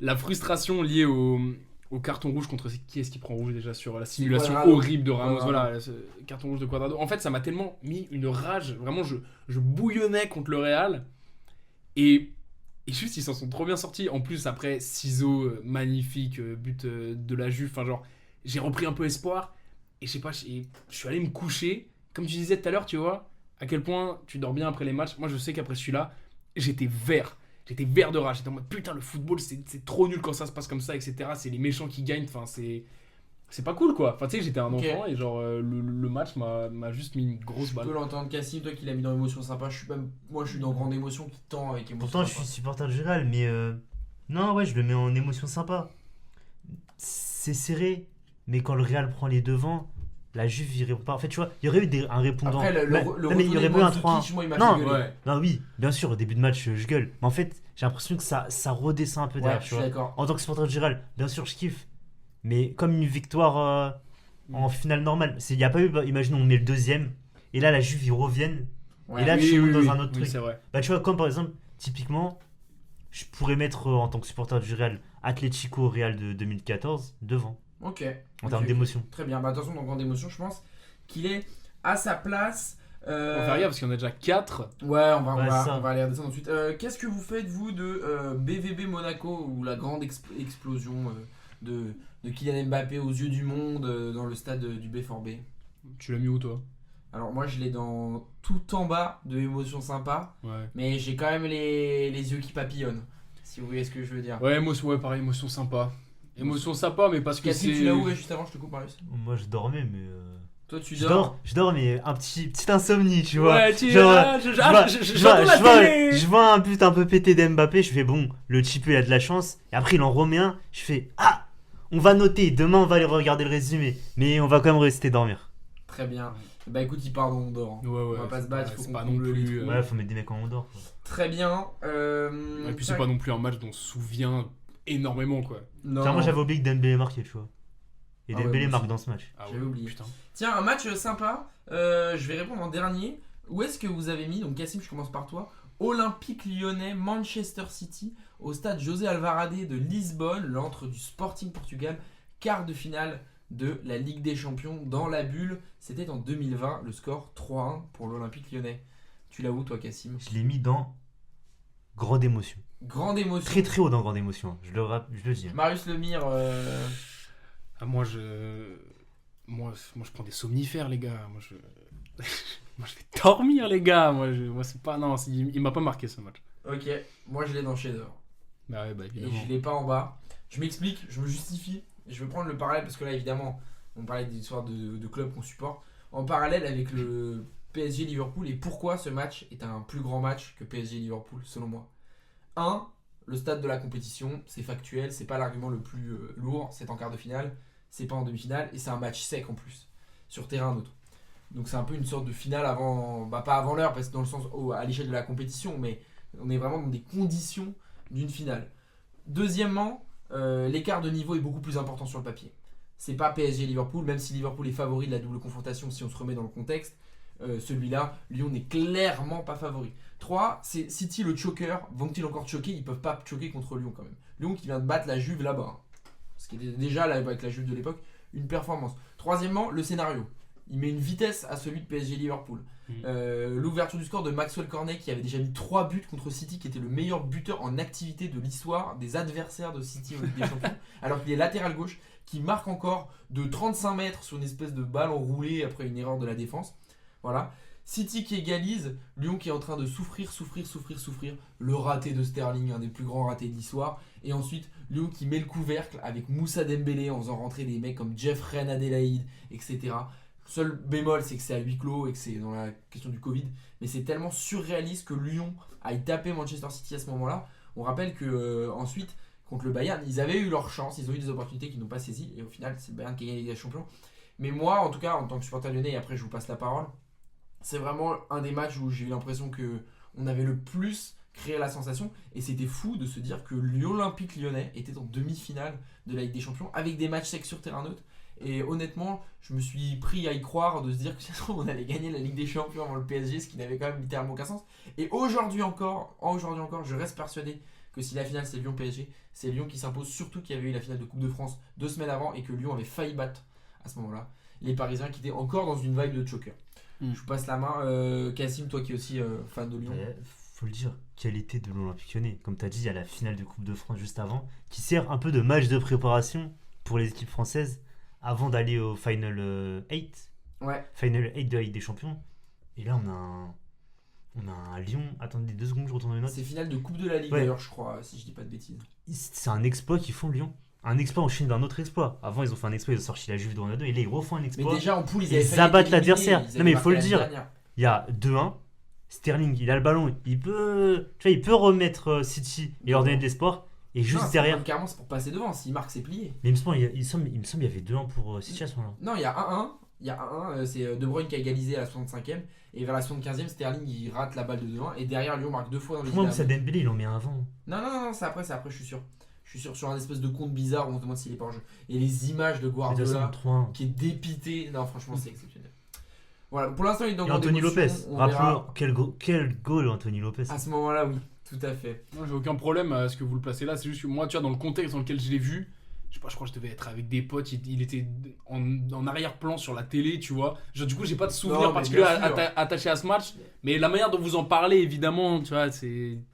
La frustration liée au carton rouge contre qui est-ce qui prend rouge déjà sur la simulation Cuadrado. horrible de Ramos. Cuadrado. Voilà, ce carton rouge de Cuadrado. En fait, ça m'a tellement mis une rage. Vraiment, je bouillonnais contre le Real. Et juste, ils s'en sont trop bien sortis. En plus, après, ciseaux magnifique, but de la Juve. Enfin, genre, j'ai repris un peu espoir. Et je sais pas, je suis allé me coucher. Comme tu disais tout à l'heure, tu vois, à quel point tu dors bien après les matchs. Moi, je sais qu'après celui-là, j'étais vert. J'étais vert de rage. J'étais en mode putain, le football, c'est trop nul quand ça se passe comme ça, etc. C'est les méchants qui gagnent. Enfin, c'est pas cool, quoi. Enfin, tu sais, j'étais un Ok. enfant et genre, le match m'a juste mis une grosse Je balle. peux l'entendre Cassim, toi qui l'as mis dans émotion sympa. Moi je suis dans grande émotion qui tend avec émotion Pourtant, je sympa. suis supporter du Real, mais non, ouais, je le mets en émotion sympa. C'est serré, mais quand le Real prend les devants, la Juve il répond pas. En fait, tu vois, il y aurait eu un répondant. Après, Bah, le non, mais il y aurait eu un 3-1. Mandzukic, moi il m'a Non, fait gueuler. Ouais. Non, oui, bien sûr, au début de match, je gueule. Mais en fait, j'ai l'impression que ça redescend un peu Ouais, derrière, je tu suis vois. d'accord. En tant que supporter du Real, bien sûr, je kiffe. Mais comme une victoire en finale normale, il n'y a pas eu, imaginons, on met le deuxième, et là, la Juve, ils reviennent. Ouais. Et là, Oui, tu montes oui, dans oui. un autre Oui, truc. c'est vrai. Bah, tu vois, comme par exemple, typiquement, je pourrais mettre en tant que supporter du Real, Atlético Real de 2014 devant, Ok. en Ok, termes ok. d'émotion. Très bien. Bah attention, dans grande émotion, je pense qu'il est à sa place. On va faire gaffe parce qu'il y en a déjà 4. Ouais, on va, Ouais, ça. on va aller redescendre ensuite. Qu'est-ce que vous faites, vous, de BVB Monaco, ou la grande explosion de Kylian Mbappé aux yeux du monde dans le stade du B4B? Tu l'as mis où, toi? Alors, moi, je l'ai dans tout en bas de émotion sympa, Ouais. mais j'ai quand même les yeux qui papillonnent, si vous voyez ce que je veux dire. Ouais, pareil, émotion sympa. Émotion sympa, mais parce que Cassim, c'est. tu l'as où juste avant, je te coupe, Marius? Moi, je dormais, mais. Toi, tu Je dors. dors, mais un petite insomnie, tu vois. Ouais, tu Genre, je je vois un but un peu pété d'Mbappé, je fais bon, le type il a de la chance, et après il en remet un, je fais ah, on va noter, demain on va aller regarder le résumé, mais on va quand même rester dormir. Très bien. Bah écoute, il part donc on dort. Ouais, ouais. On va pas se battre, il faut c'est qu'on pas comble non les plus. trous. Ouais, faut mettre des mecs quand on dort. Quoi. Très bien. Et puis c'est pas non plus un match dont on se souvient énormément, quoi. Non. Moi j'avais oublié que Dembélé marquait, tu vois. Et Ah ouais, Dembélé moi marque aussi. dans ce match. Ah J'avais oublié. Putain. Tiens, un match sympa. Je vais répondre en dernier. Où est-ce que vous avez mis, donc Cassim, je commence par toi, Olympique Lyonnais, Manchester City, au stade José Alvarade de Lisbonne, l'antre du Sporting Portugal, quart de finale de la Ligue des Champions dans la bulle. C'était en 2020, le score 3-1 pour l'Olympique Lyonnais. Tu l'as où, toi, Cassim? Je l'ai mis dans grande émotion. Grande émotion. Très très haut dans grande émotion, je le dis. Hein. Marius Lemire, Moi, je prends des somnifères, les gars. Moi, je vais dormir, les gars. Moi c'est pas... Non, il m'a pas marqué, ce match. Ok, moi je l'ai dans chef-d'œuvre. Bah ouais, Et évidemment. je l'ai pas en bas. Je m'explique, je me justifie. Je vais prendre le parallèle parce que là, évidemment, on parlait des histoires de clubs qu'on supporte. En parallèle avec le PSG Liverpool et pourquoi ce match est un plus grand match que PSG Liverpool, selon moi. 1. Le stade de la compétition, c'est factuel, c'est pas l'argument le plus lourd, c'est en quart de finale, c'est pas en demi-finale et c'est un match sec en plus, sur terrain neutre. Donc c'est un peu une sorte de finale avant, pas avant l'heure, parce que dans le sens à l'échelle de la compétition, mais on est vraiment dans des conditions d'une finale. Deuxièmement, l'écart de niveau est beaucoup plus important sur le papier. C'est pas PSG Liverpool, même si Liverpool est favori de la double confrontation si on se remet dans le contexte. Celui-là, Lyon n'est clairement pas favori. 3, c'est City le choker. Vont-ils encore choquer? Ils peuvent pas choquer contre Lyon quand même. Lyon qui vient de battre la Juve là-bas. Ce qui était déjà là, avec la Juve de l'époque une performance. Troisièmement, le scénario. Il met une vitesse à celui de PSG Liverpool. L'ouverture du score de Maxwell Cornet qui avait déjà mis 3 buts contre City, qui était le meilleur buteur en activité de l'histoire des adversaires de City en Ligue des Champions, alors qu'il est latéral gauche, qui marque encore de 35 mètres sur une espèce de balle enroulée après une erreur de la défense. Voilà. City qui égalise, Lyon qui est en train de souffrir. Le raté de Sterling, un des plus grands ratés de l'histoire. Et ensuite, Lyon qui met le couvercle avec Moussa Dembélé en faisant rentrer des mecs comme Jeffrey Adelaide, etc. Seul bémol, c'est que c'est à huis clos et que c'est dans la question du Covid. Mais c'est tellement surréaliste que Lyon aille taper Manchester City à ce moment-là. On rappelle que ensuite, contre le Bayern, ils avaient eu leur chance, ils ont eu des opportunités qu'ils n'ont pas saisies. Et au final, c'est le Bayern qui a gagné la Ligue des Champions. Mais moi, en tout cas, en tant que supporter lyonnais, et après je vous passe la parole, c'est vraiment un des matchs où j'ai eu l'impression qu'on avait le plus créé la sensation. Et c'était fou de se dire que l'Olympique lyonnais était en demi-finale de la Ligue des Champions avec des matchs secs sur terrain neutre. Et honnêtement, je me suis pris à y croire, de se dire que ça se trouve, on allait gagner la Ligue des Champions avant le PSG, ce qui n'avait quand même littéralement aucun sens. Et aujourd'hui encore, je reste persuadé que si la finale c'est Lyon-PSG, c'est Lyon qui s'impose, surtout qu'il y avait eu la finale de Coupe de France 2 semaines avant et que Lyon avait failli battre à ce moment-là les Parisiens qui étaient encore dans une vibe de choker. Je vous passe la main. Cassim, toi qui es aussi fan de Lyon. Faut le dire, qualité de l'Olympique Lyonnais. Comme tu as dit, il y a la finale de Coupe de France juste avant, qui sert un peu de match de préparation pour les équipes françaises avant d'aller au Final 8. Ouais. Final 8 de la Ligue des Champions. Et là, on a un Lyon. Attendez 2 secondes, je retourne les notes. C'est finale de Coupe de la Ligue d'ailleurs, je crois, si je dis pas de bêtises. C'est un exploit qu'ils font, Lyon. Un exploit enchaîné d'un autre exploit. Avant, ils ont fait un exploit, ils ont sorti la Juve de Ronaldo. Et là, ils refont un exploit. Mais déjà, en poule, ils avaient failli abattent être éliminés, l'adversaire. ils avaient Non, mais il marqué faut le l'année dire. dernière. Il y a 2-1. Sterling, il a le ballon. Il peut remettre City et leur donner de l'espoir. Et juste Non, derrière. carrément, c'est pour passer devant. S'il marque, c'est plié. Mais il me semble qu'il y avait 2-1 pour City à ce moment-là. Non, il y a 1-1. Il y a 1-1. C'est De Bruyne qui a égalisé à la 65e. Et vers la 75e, Sterling il rate la balle de devant. Et derrière, Lyon marque 2 fois dans les Pour moi, derniers. Moussa Dembélé, il en met un avant. Non, c'est après, je suis sûr. Je suis sûr, sur un espèce de compte bizarre où on se demande s'il est pas en jeu. Et les images de C'est Guardiola 3-1. qui est dépité. Non, franchement, c'est exceptionnel. Voilà, pour l'instant, il est dans Et grande Anthony émotion, Lopez. on Rappelons, verra. quel goal Anthony Lopez. À ce moment-là, oui, tout à fait. Moi, j'ai aucun problème à ce que vous le placez là. C'est juste que moi, tu vois, dans le contexte dans lequel je l'ai vu, je sais pas, je crois que je devais être avec des potes. Il était en arrière-plan sur la télé, tu vois. Genre, du coup, j'ai pas de souvenir Non, mais particulier bien sûr. attaché à ce match. Mais la manière dont vous en parlez, évidemment, tu vois,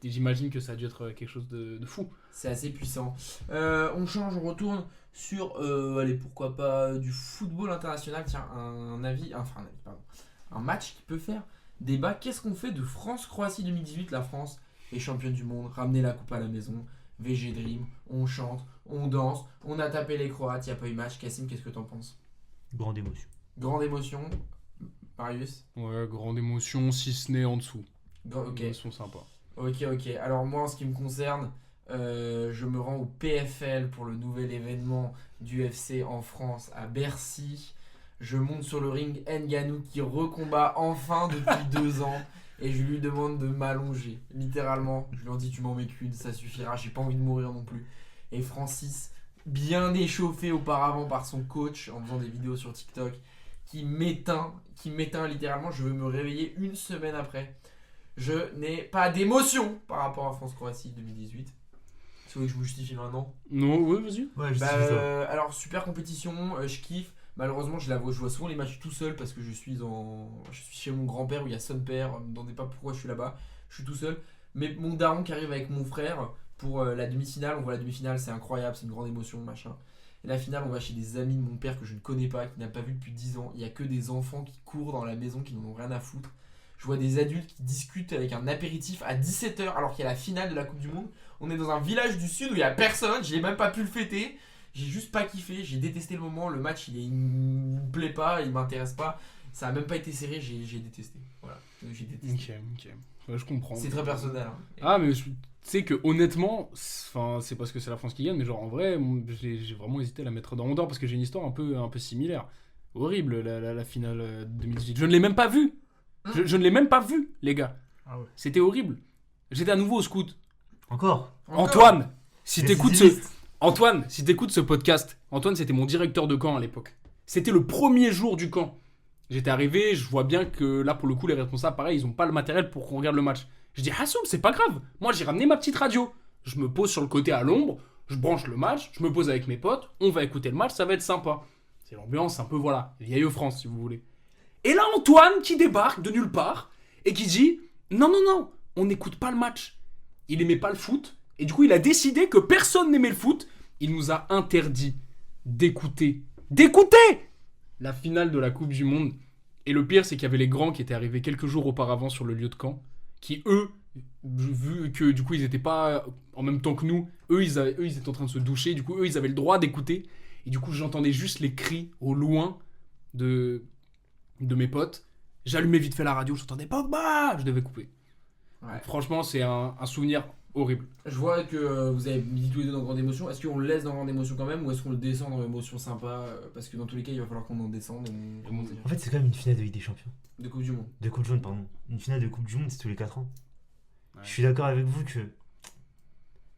j'imagine que ça a dû être quelque chose de fou. C'est assez puissant. On change, on retourne sur, allez, pourquoi pas, du football international. Tiens, un match qui peut faire débat. Qu'est-ce qu'on fait de France-Croatie 2018? La France est championne du monde, ramener la coupe à la maison, VG Dream, on chante, on danse, on a tapé les Croates, il n'y a pas eu match. Cassim, qu'est-ce que t'en penses? Grande émotion. Grande émotion. Marius? Ouais, grande émotion, si ce n'est en dessous. Ok. Émotion sympa. Ok. Alors moi, en ce qui me concerne, je me rends au PFL pour le nouvel événement du UFC en France à Bercy. Je monte sur le ring Ngannou qui recombat enfin depuis 2 ans et je lui demande de m'allonger. Littéralement, je lui en dis tu m'en mets qu'une, ça suffira, j'ai pas envie de mourir non plus. Et Francis, bien échauffé auparavant par son coach en faisant des vidéos sur TikTok, qui m'éteint littéralement. Je veux me réveiller une semaine après. Je n'ai pas d'émotion par rapport à France-Croatie 2018. Si vous voulez que je vous justifie maintenant. Non, ouais, vas-y. Ouais, Alors, super compétition, je kiffe. Malheureusement, je vois souvent les matchs tout seul parce que je suis chez mon grand-père où il y a son père. Je me demandez pas pourquoi je suis là-bas. Je suis tout seul. Mais mon daron qui arrive avec mon frère pour la demi-finale. On voit la demi-finale, c'est incroyable, c'est une grande émotion, machin. Et la finale, on va chez des amis de mon père que je ne connais pas, qui n'a pas vu depuis 10 ans. Il y a que des enfants qui courent dans la maison, qui n'en ont rien à foutre. Je vois des adultes qui discutent avec un apéritif à 17h alors qu'il y a la finale de la Coupe du Monde. On est dans un village du sud où il n'y a personne, j'ai même pas pu le fêter. J'ai juste pas kiffé, j'ai détesté le moment. Le match, il me plaît pas, il m'intéresse pas. Ça a même pas été serré, j'ai détesté. Voilà, j'ai détesté. Ok. Ouais, je comprends. C'est très personnel. Hein. Ah, mais tu sais que honnêtement, c'est parce que c'est la France qui gagne, mais genre en vrai, j'ai vraiment hésité à la mettre dans mon temps parce que j'ai une histoire un peu similaire. Horrible la finale 2018. Je ne l'ai même pas vue. Je ne l'ai même pas vue, les gars. Ah ouais. C'était horrible. J'étais à nouveau au scout. Encore. Antoine, si t'écoutes Récidiviste. ce podcast, Antoine, c'était mon directeur de camp à l'époque. C'était le premier jour du camp. J'étais arrivé, je vois bien que là, pour le coup, les responsables, pareil, ils ont pas le matériel pour qu'on regarde le match. Je dis, Hassoum, c'est pas grave. Moi, j'ai ramené ma petite radio. Je me pose sur le côté à l'ombre, je branche le match, je me pose avec mes potes, on va écouter le match, ça va être sympa. C'est l'ambiance un peu, voilà, vieille France, si vous voulez. Et là, Antoine qui débarque de nulle part et qui dit, non, on n'écoute pas le match. Il aimait pas le foot. Et du coup, il a décidé que personne n'aimait le foot. Il nous a interdit d'écouter la finale de la Coupe du Monde. Et le pire, c'est qu'il y avait les grands qui étaient arrivés quelques jours auparavant sur le lieu de camp, qui eux, vu que du coup ils étaient pas en même temps que nous, eux ils étaient en train de se doucher, du coup eux ils avaient le droit d'écouter. Et du coup j'entendais juste les cris au loin de mes potes. J'allumais vite fait la radio, j'entendais Pogba, je devais couper. Ouais. Franchement, c'est un souvenir horrible. Je vois que vous avez mis tous les deux dans Grande Émotion. Est-ce qu'on le laisse dans Grande Émotion quand même ou est-ce qu'on le descend dans Émotion Sympa parce que dans tous les cas, il va falloir qu'on en descende. En fait, c'est quand même une finale de Ligue des Champions. De Coupe du Monde. De Coupe du Monde, pardon. Une finale de Coupe du Monde, c'est tous les 4 ans. Ouais. Je suis d'accord avec vous que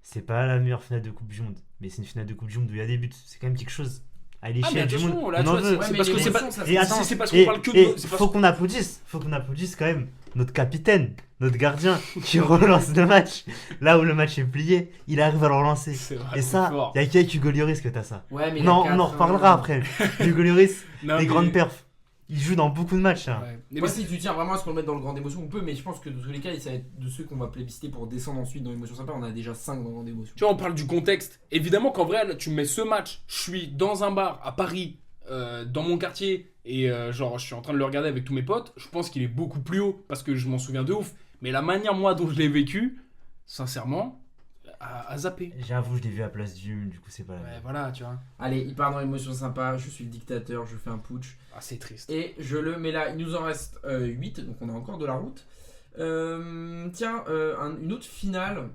c'est pas la meilleure finale de Coupe du Monde, mais c'est une finale de Coupe du Monde où il y a des buts. C'est quand même quelque chose. À Ah, mais l'échelle du attention, monde, là, on tu en vois, veut. c'est parce que c'est pas. Et attends, c'est parce qu'on parle que de. c'est parce- faut qu'on applaudisse quand même notre capitaine, notre gardien qui relance le match. Là où le match est plié, il arrive à le relancer. C'est vrai, Et c'est ça, fort. il y a qu'avec Hugo Lloris que t'as ça. Ouais, mais Non, on en reparlera après. Hugo Lloris, Non, les mais- grandes perfs. Il joue dans beaucoup de matchs. Hein. Ouais. Mais Moi, si tu tiens vraiment à ce qu'on le mette dans le Grande Émotion, on peut, mais je pense que dans tous les cas, ça va être de ceux qu'on va plébisciter pour descendre ensuite dans Émotion Sympa. On a déjà 5 dans Grande Émotion. Tu vois, on parle du contexte. Évidemment qu'en vrai, là, tu mets ce match, je suis dans un bar à Paris, dans mon quartier, et genre, je suis en train de le regarder avec tous mes potes. Je pense qu'il est beaucoup plus haut parce que je m'en souviens de ouf. Mais la manière, moi, dont je l'ai vécu, sincèrement, à zapper. J'avoue, je l'ai vu à Place du Mul, du coup, c'est pas la Ouais, même. voilà, tu vois. Allez, il part dans Émotion Sympa. Je suis le dictateur, je fais un putsch. Ah, c'est triste. Et je le mets là. Il nous en reste 8, donc on a encore de la route. Tiens, une autre finale,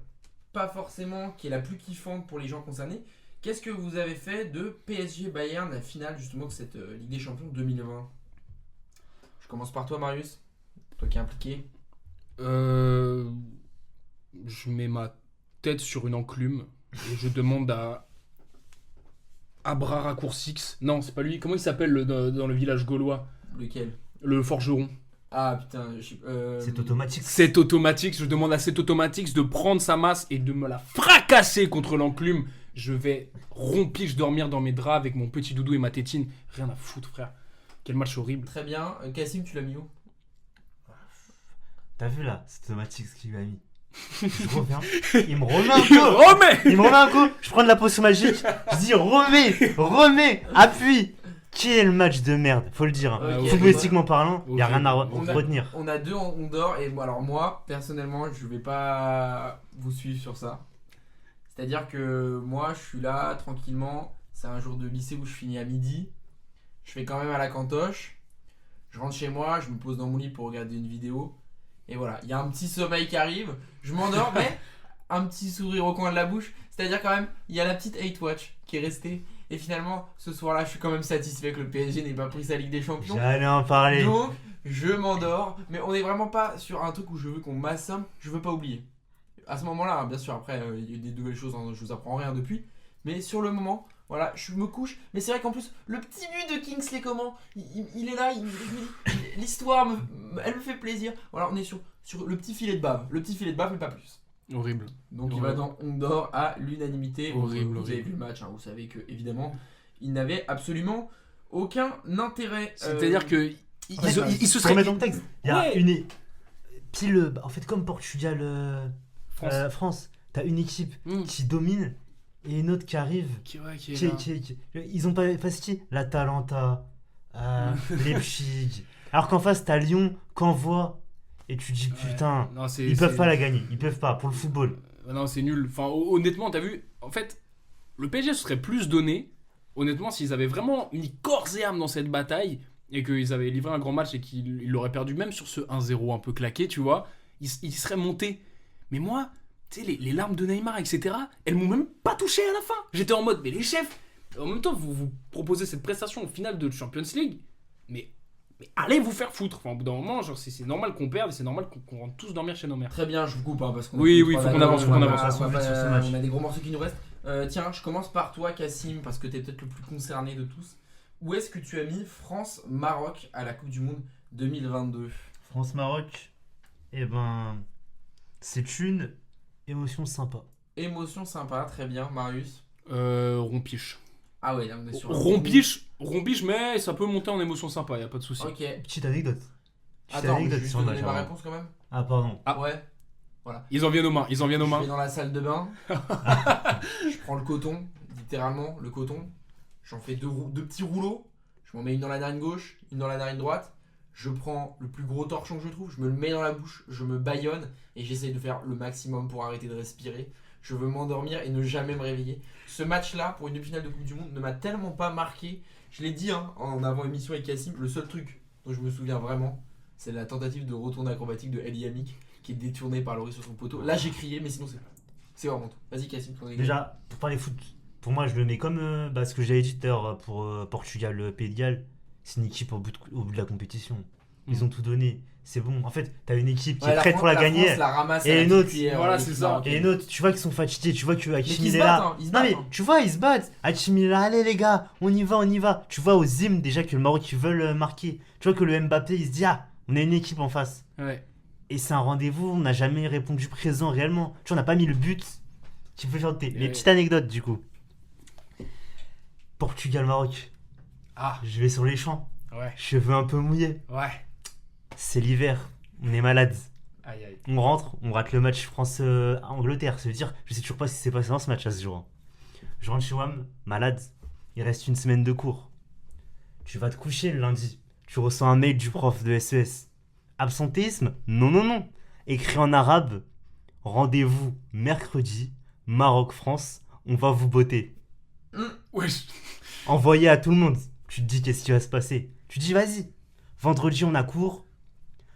pas forcément qui est la plus kiffante pour les gens concernés. Qu'est-ce que vous avez fait de PSG Bayern, la finale justement de cette Ligue des Champions 2020 ? Je commence par toi, Marius. Toi qui es impliqué. Je mets ma tête sur une enclume et je demande à bras raccourcix. Non, c'est pas lui. Comment il s'appelle dans le village gaulois ? Lequel ? Le forgeron. Ah putain, C'est automatique. Cet automatique, je demande à cet automatique de prendre sa masse et de me la fracasser contre l'enclume. Je vais rompige dormir dans mes draps avec mon petit doudou et ma tétine. Rien à foutre, frère. Quel match horrible. Très bien. Cassim, tu l'as mis où ? T'as vu là, c'est automatique ce qu'il lui a mis. Je reviens, il me remet un Il coup. remet. Il me remet un coup, je prends de la potion magique, je dis remets, appuie. Quel match de merde, faut le dire. Hein. Ok. Footballistiquement parlant, il n'y a Ok. rien à On a- retenir. On a 2 on dort et bon, alors moi personnellement je vais pas vous suivre sur ça. C'est-à-dire que moi je suis là tranquillement, c'est un jour de lycée où je finis à midi, je fais quand même à la cantoche, je rentre chez moi, je me pose dans mon lit pour regarder une vidéo et voilà, il y a un petit sommeil qui arrive, je m'endors mais un petit sourire au coin de la bouche, c'est-à-dire quand même il y a la petite hate watch qui est restée et finalement ce soir-là je suis quand même satisfait que le PSG n'ait pas pris sa Ligue des Champions. J'allais en parler. Donc, je m'endors, mais on est vraiment pas sur un truc où je veux qu'on m'assomme, je veux pas oublier. À ce moment-là, hein, bien sûr, après, il y a eu des nouvelles choses, hein, je vous apprends rien depuis, mais sur le moment, voilà, je me couche, mais c'est vrai qu'en plus, le petit but de Kingsley Coman, il est là, l'histoire, elle me fait plaisir. Voilà, on est sur le petit filet de bave, mais pas plus. Horrible. Donc il Horrible. va dans On dort à l'unanimité. Horrible, Vous avez horrible. vu le match, hein, vous savez que évidemment, il n'avait absolument aucun intérêt. C'est-à-dire que En fait, il se Pour serait remettre dans le texte, il y a Ouais. une. Pile, en fait, comme Portugal, France. France, t'as une équipe Mm. qui domine et une autre qui arrive. Qui est là. Ils ont pas cité l'Atalanta, Leipzig. Alors qu'en face, t'as Lyon, qu'envoie. Et tu dis, putain, Non, ils peuvent pas la gagner. Ils peuvent pas, pour le football. Non, c'est nul. Enfin, honnêtement, t'as vu, en fait, le PSG se serait plus donné, honnêtement, s'ils avaient vraiment mis corps et âme dans cette bataille et qu'ils avaient livré un grand match et qu'ils l'auraient perdu, même sur ce 1-0 un peu claqué, tu vois, ils seraient montés. Mais moi, tu sais, les larmes de Neymar, etc., elles m'ont même pas touché à la fin. J'étais en mode, mais les chefs, en même temps, vous proposez cette prestation au final de Champions League, mais allez vous faire foutre. Enfin, au bout d'un moment, genre, c'est normal qu'on perde et c'est normal qu'on rentre tous dormir chez nos mères. Très bien, je vous coupe parce qu'on Oui, a plus faut trois qu'on d'accord, avance, on faut qu'on va avance. pas- Passons on va vite pas- sur ce match. On a des gros morceaux qui nous restent. Tiens, je commence par toi, Cassim, parce que t'es peut-être le plus concerné de tous. Où est-ce que tu as mis France-Maroc à la Coupe du Monde 2022 ? France-Maroc, eh ben, c'est une émotion sympa. Émotion sympa, très bien, Marius. Rompiche. Ah ouais, là on est sur. Rompiche, mais ça peut monter en émotion sympa, y a pas de souci. Ok. Petite anecdote. Attends, je vais juste sur le donner match, ma hein. réponse quand même. Ah, pardon. Ah. Ouais. Ils en viennent aux mains, Je vais dans la salle de bain. Je prends le coton, littéralement le coton. J'en fais deux petits rouleaux. Je m'en mets une dans la narine gauche, une dans la narine droite. Je prends le plus gros torchon que je trouve, je me le mets dans la bouche, je me bâillonne et j'essaye de faire le maximum pour arrêter de respirer. Je veux m'endormir et ne jamais me réveiller. Ce match-là, pour une demi-finale de Coupe du Monde, ne m'a tellement pas marqué. Je l'ai dit en avant-émission avec Cassim, le seul truc dont je me souviens vraiment, c'est la tentative de retourne acrobatique de El Yamik qui est détournée par Loris sur son poteau. Là, j'ai crié, mais sinon, c'est vraiment tout. Vas-y, Cassim. Déjà, pour parler foot, pour moi, je le mets comme ce que j'avais dit tout à l'heure pour Portugal-Pays de Galles. C'est une équipe au bout de la compétition. Ils ont tout donné. C'est bon. En fait, t'as une équipe qui est prête pour la gagner. France la ramasse Et à la une autre, petite cuillère, voilà, l'équipe c'est ça. marocaine. Et une autre, tu vois qu'ils sont fatigués, tu vois que Hakimi qu'ils il se est battent, là. hein, ils se Non mais battent, hein. tu vois, ils se battent. Hakimi il est là, allez les gars, on y va. Tu vois aux hymnes déjà que le Maroc ils veulent marquer. Tu vois que le Mbappé il se dit on a une équipe en face. Ouais. Et c'est un rendez-vous, on n'a jamais répondu présent réellement. Tu vois, on n'a pas mis le but qui peut faire les petites anecdotes du coup. Portugal-Maroc. Ah. Je vais sur les champs. Ouais. Cheveux un peu mouillés. Ouais. C'est l'hiver. On est malade. Aïe aïe. On rentre, on rate le match France-Angleterre. Ça veut dire, je sais toujours pas ce qui s'est passé dans ce match à ce jour. Je rentre chez WAM, malade. Il reste une semaine de cours. Tu vas te coucher le lundi. Tu reçois un mail du prof de SES. Absentéisme ? Non. Écrit en arabe. Rendez-vous mercredi, Maroc-France. On va vous botter. Wesh. Envoyé à tout le monde. Tu te dis qu'est-ce qui va se passer. Tu te dis vas-y. Vendredi on a cours.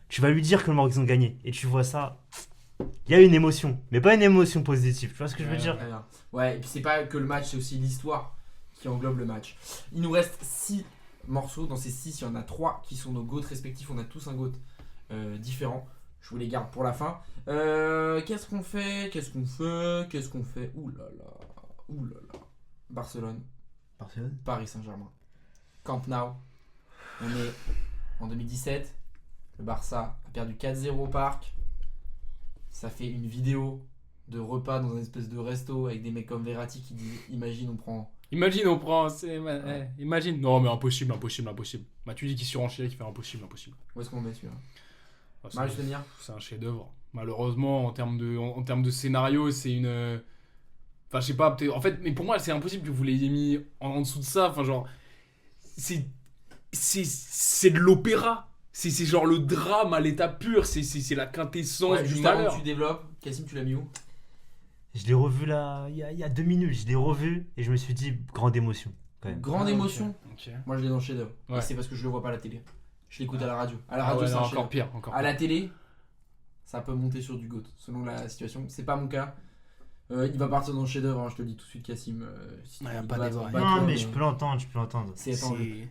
Tu vas lui dire que le Maroc ils ont gagné. Et tu vois ça. Il y a une émotion. Mais pas une émotion positive. Tu vois ce que je veux dire ? Très bien. Ouais, et puis c'est pas que le match, c'est aussi l'histoire qui englobe le match. Il nous reste 6 morceaux. Dans ces 6, il y en a 3 qui sont nos goats respectifs. On a tous un goat différent. Je vous les garde pour la fin. Qu'est-ce qu'on fait ? Ouh là là. Barcelone. Paris Saint-Germain. Camp Nou. On est en 2017. Le Barça a perdu 4-0 au parc. Ça fait une vidéo de repas dans un espèce de resto avec des mecs comme Verratti qui disent imagine on prend. Imagine, imagine. Non, mais impossible. Bah, tu dis qu'il surenchérit, qu'il fait impossible. Où est-ce qu'on met celui-là ? Ah, Marius Lemire ? c'est un chef-d'œuvre. Malheureusement, en termes de scénario, c'est une. Enfin, je sais pas, peut-être. En fait, mais pour moi, c'est impossible que vous l'ayez mis en dessous de ça. Enfin, genre. C'est de l'opéra. C'est genre le drame à l'état pur. C'est la quintessence du juste avant malheur. que tu développes, Cassim, tu l'as mis où ? Je l'ai revu là, il y a 2 minutes. Je l'ai revu et je me suis dit grande émotion. Quand même. Grande émotion. Ok. Moi je l'ai dans le chef-d'œuvre. Ouais. Et c'est parce que je le vois pas à la télé. Je l'écoute à la radio. À la Ah radio, ouais, c'est non, un encore chef-d'œuvre. pire. À la télé, ça peut monter sur du GOAT selon la situation. C'est pas mon cas. Il va partir dans le chef-d'œuvre, hein, je te le dis tout de suite, Cassim. Si Ouais, tu y a veux pas te battre, débat. bats-toi, Non mais je peux l'entendre. Attends,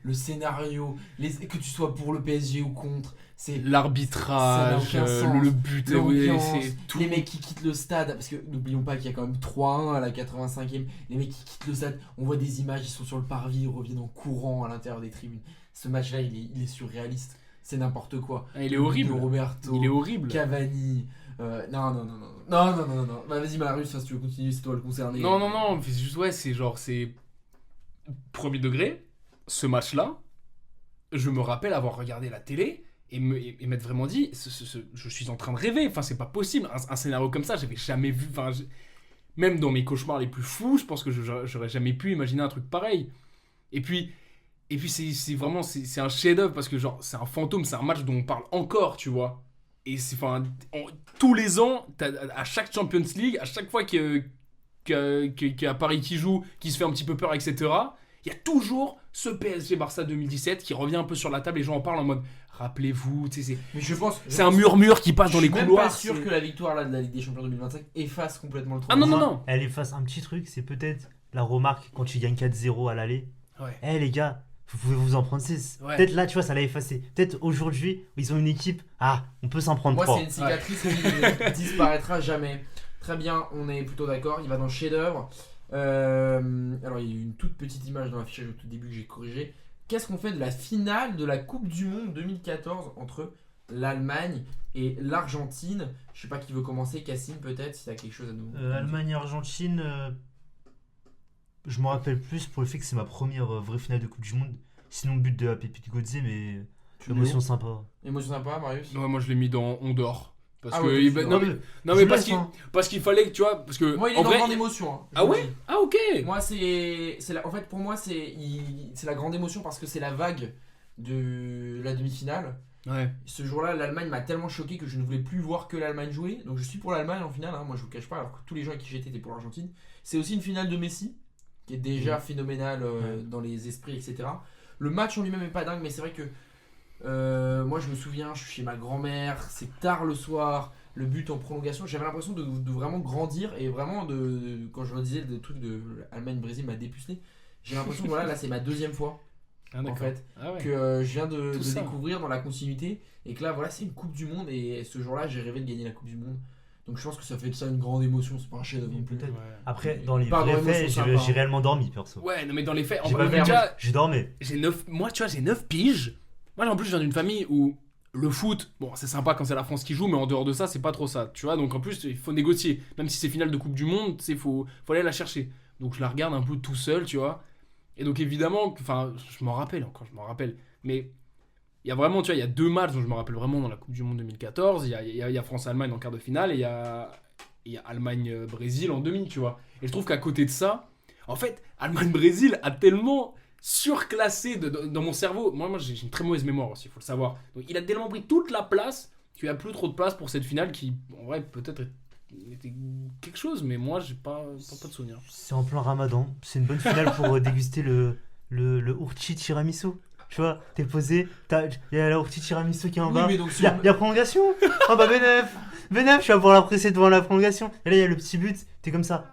le scénario, que tu sois pour le PSG ou contre, c'est L'arbitrage, ça n'a aucun sens. le but, oui, l'ambiance, c'est tout. les mecs qui quittent le stade, parce que n'oublions pas qu'il y a quand même 3-1 à la 85e, les mecs qui quittent le stade, on voit des images, ils sont sur le parvis, ils reviennent en courant à l'intérieur des tribunes. Ce match-là, il est surréaliste, c'est n'importe quoi. Ah, il est horrible. De Roberto, Il est horrible. Cavani, non. Bah, vas-y Marius, si tu veux continuer, c'est toi le concerné. Non, c'est juste, ouais, c'est premier degré, ce match-là, je me rappelle avoir regardé la télé et m'être vraiment dit, je suis en train de rêver, enfin, c'est pas possible, un scénario comme ça, j'avais jamais vu, enfin, même dans mes cauchemars les plus fous, je pense que j'aurais jamais pu imaginer un truc pareil. Et puis c'est vraiment c'est un chef-d'œuvre parce que genre c'est un fantôme, c'est un match dont on parle encore, tu vois. Et c'est tous les ans, à chaque Champions League, à chaque fois qu'il y a Paris qui joue, qui se fait un petit peu peur, etc. Il y a toujours ce PSG Barça 2017 qui revient un peu sur la table. Les gens en parlent en mode rappelez-vous, tu sais, Mais je pense. c'est un murmure qui passe dans les Je suis couloirs. même pas sûr c'est- que la victoire là, de la Ligue des Champions 2025 efface complètement le truc. Ah non, non, Moi, non. Elle efface un petit truc, c'est peut-être la remarque quand tu gagnes 4-0 à l'aller. Ouais. Eh les gars, vous pouvez vous en prendre 6. Ouais. Peut-être là, tu vois, ça l'a effacé. Peut-être aujourd'hui, ils ont une équipe. Ah, on peut s'en prendre Moi, 3. c'est une cicatrice qui ne disparaîtra jamais. Très bien, on est plutôt d'accord. Il va dans le chef-d'œuvre. Alors, il y a eu une toute petite image dans l'affichage au tout début que j'ai corrigé. Qu'est-ce qu'on fait de la finale de la Coupe du Monde 2014 entre l'Allemagne et l'Argentine? Je sais pas qui veut commencer. Cassim, peut-être, si tu as quelque chose à nous. Allemagne-Argentine, je me rappelle plus pour le fait que c'est ma première vraie finale de Coupe du Monde. Sinon, but de la Pépite Godze, mais Tu émotion l'es sympa. où Émotion sympa, Marius. Ouais, moi je l'ai mis dans On dort. Parce Ah que ouais, il- tu non, l'as. mais, non, Je mais laisse, hein. parce qu'il fallait que tu vois. Parce que Moi, il est en dans vrai. grande émotion. Hein, je Ah vous le ouais dis. Ah ok. Moi, en fait, pour moi, c'est la grande émotion parce que c'est la vague de la demi-finale. Ouais. Ce jour-là, l'Allemagne m'a tellement choqué que je ne voulais plus voir que l'Allemagne jouer. Donc je suis pour l'Allemagne en finale, hein. Moi je vous cache pas, alors que tous les gens avec qui j'étais étaient pour l'Argentine. C'est aussi une finale de Messi, qui est déjà phénoménale dans les esprits, etc. Le match en lui-même est pas dingue, mais c'est vrai que moi je me souviens, je suis chez ma grand-mère, c'est tard le soir, le but en prolongation. J'avais l'impression de vraiment grandir et vraiment quand je redisais le truc de Allemagne-Brésil m'a dépucelé. J'ai l'impression que voilà, là c'est ma deuxième fois Ah, en d'accord. fait Ah ouais. que je viens de Tout ça. découvrir dans la continuité et que là voilà c'est une Coupe du Monde et ce jour-là j'ai rêvé de gagner la Coupe du Monde, donc je pense que ça fait de ça une grande émotion, c'est pas un chef-d'œuvre non plus. Peut-être. Ouais. Après, dans les Pardon, vrais émotion faits, sympa, j'ai hein. réellement dormi, perso. Ouais, non mais dans les faits, en J'ai vrai, pas dormi, déjà, j'ai dormi. moi tu vois, j'ai 9 piges. Moi en plus je viens d'une famille où le foot, bon c'est sympa quand c'est la France qui joue, mais en dehors de ça c'est pas trop ça, tu vois. Donc en plus il faut négocier, même si c'est finale de Coupe du Monde, il faut aller la chercher. Donc je la regarde un peu tout seul, tu vois. Et donc évidemment, enfin je m'en rappelle, mais il y a vraiment, tu vois, il y a deux matchs dont je me rappelle vraiment dans la Coupe du Monde 2014. Il y a France-Allemagne en quart de finale et il y a Allemagne-Brésil en demi, tu vois. Et je trouve qu'à côté de ça, en fait, Allemagne-Brésil a tellement surclassé dans mon cerveau. Moi j'ai une très mauvaise mémoire aussi, il faut le savoir. Donc il a tellement pris toute la place qu'il n'y a plus trop de place pour cette finale qui, en vrai, peut-être était quelque chose, mais moi j'ai pas de souvenir. C'est en plein ramadan. C'est une bonne finale pour déguster le ourchi tiramisu. Tu vois, t'es posé, il y a la ourchi tiramisu qui est en Oui, bas. mais donc Il y a prolongation. Oh bah Benef, je vais pouvoir la presser devant la prolongation. Et là, il y a le petit but. T'es comme ça.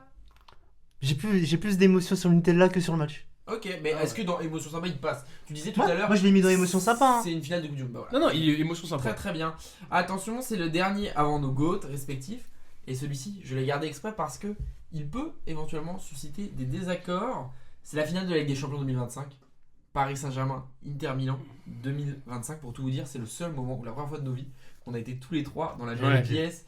J'ai plus d'émotion sur le Nutella que sur le match. Ok, mais est-ce que dans émotion sympa il passe? Tu disais tout Moi, à l'heure. moi, je l'ai mis dans émotion sympa, hein. C'est une finale de Coupe du Monde. Bah, voilà. Non, il est émotion sympa. Très très bien. Attention, c'est le dernier avant nos GOAT respectifs. Et celui-ci, je l'ai gardé exprès parce que il peut éventuellement susciter des désaccords. C'est la finale de la Ligue des Champions 2025. Paris Saint-Germain, Inter Milan 2025. Pour tout vous dire, c'est le seul moment où la première fois de nos vies qu'on a été tous les trois dans la même Ouais. pièce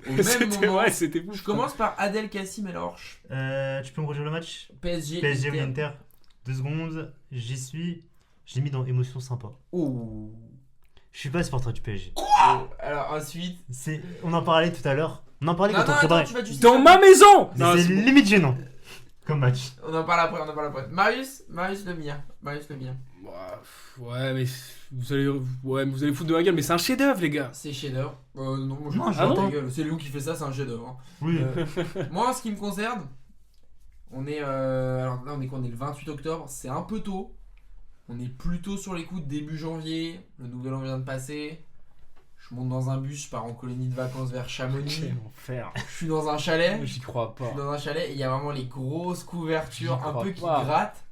au même moment. Ouais, c'était fou. Je commence par Adel Kassim El Orch. Tu peux me rejoindre le match PSG. PSG ou Inter. Inter. 2 secondes, j'y suis. Je l'ai mis dans émotion sympa. Oh. Je suis pas supporter du PSG. Alors ensuite. On en parlait tout à l'heure. On en parlait Non, quand non, on attends, préparait. tu vas juste. Dans ma maison. Mais Non, c'est c'est bon. limite gênant. Comme match. On en parle après. Marius le mien. Ouais, mais vous allez foutre de ma gueule, mais c'est un chef-d'œuvre, les gars. C'est chef-d'œuvre. Non, moi je Non, fous ah pas non. ta gueule. C'est Léo qui fait ça, c'est un chef-d'œuvre. Hein. Oui. Moi, en ce qui me concerne, on est. Alors là, on est quoi? On est le 28 octobre. C'est un peu tôt. On est plutôt sur les coups de début janvier. Le nouvel an vient de passer. Je monte dans un bus, je pars en colonie de vacances vers Chamonix. Quel enfer. Je suis dans un chalet. J'y crois Je pas. suis dans un chalet et il y a vraiment les grosses couvertures J'y un crois peu qui pas. grattent.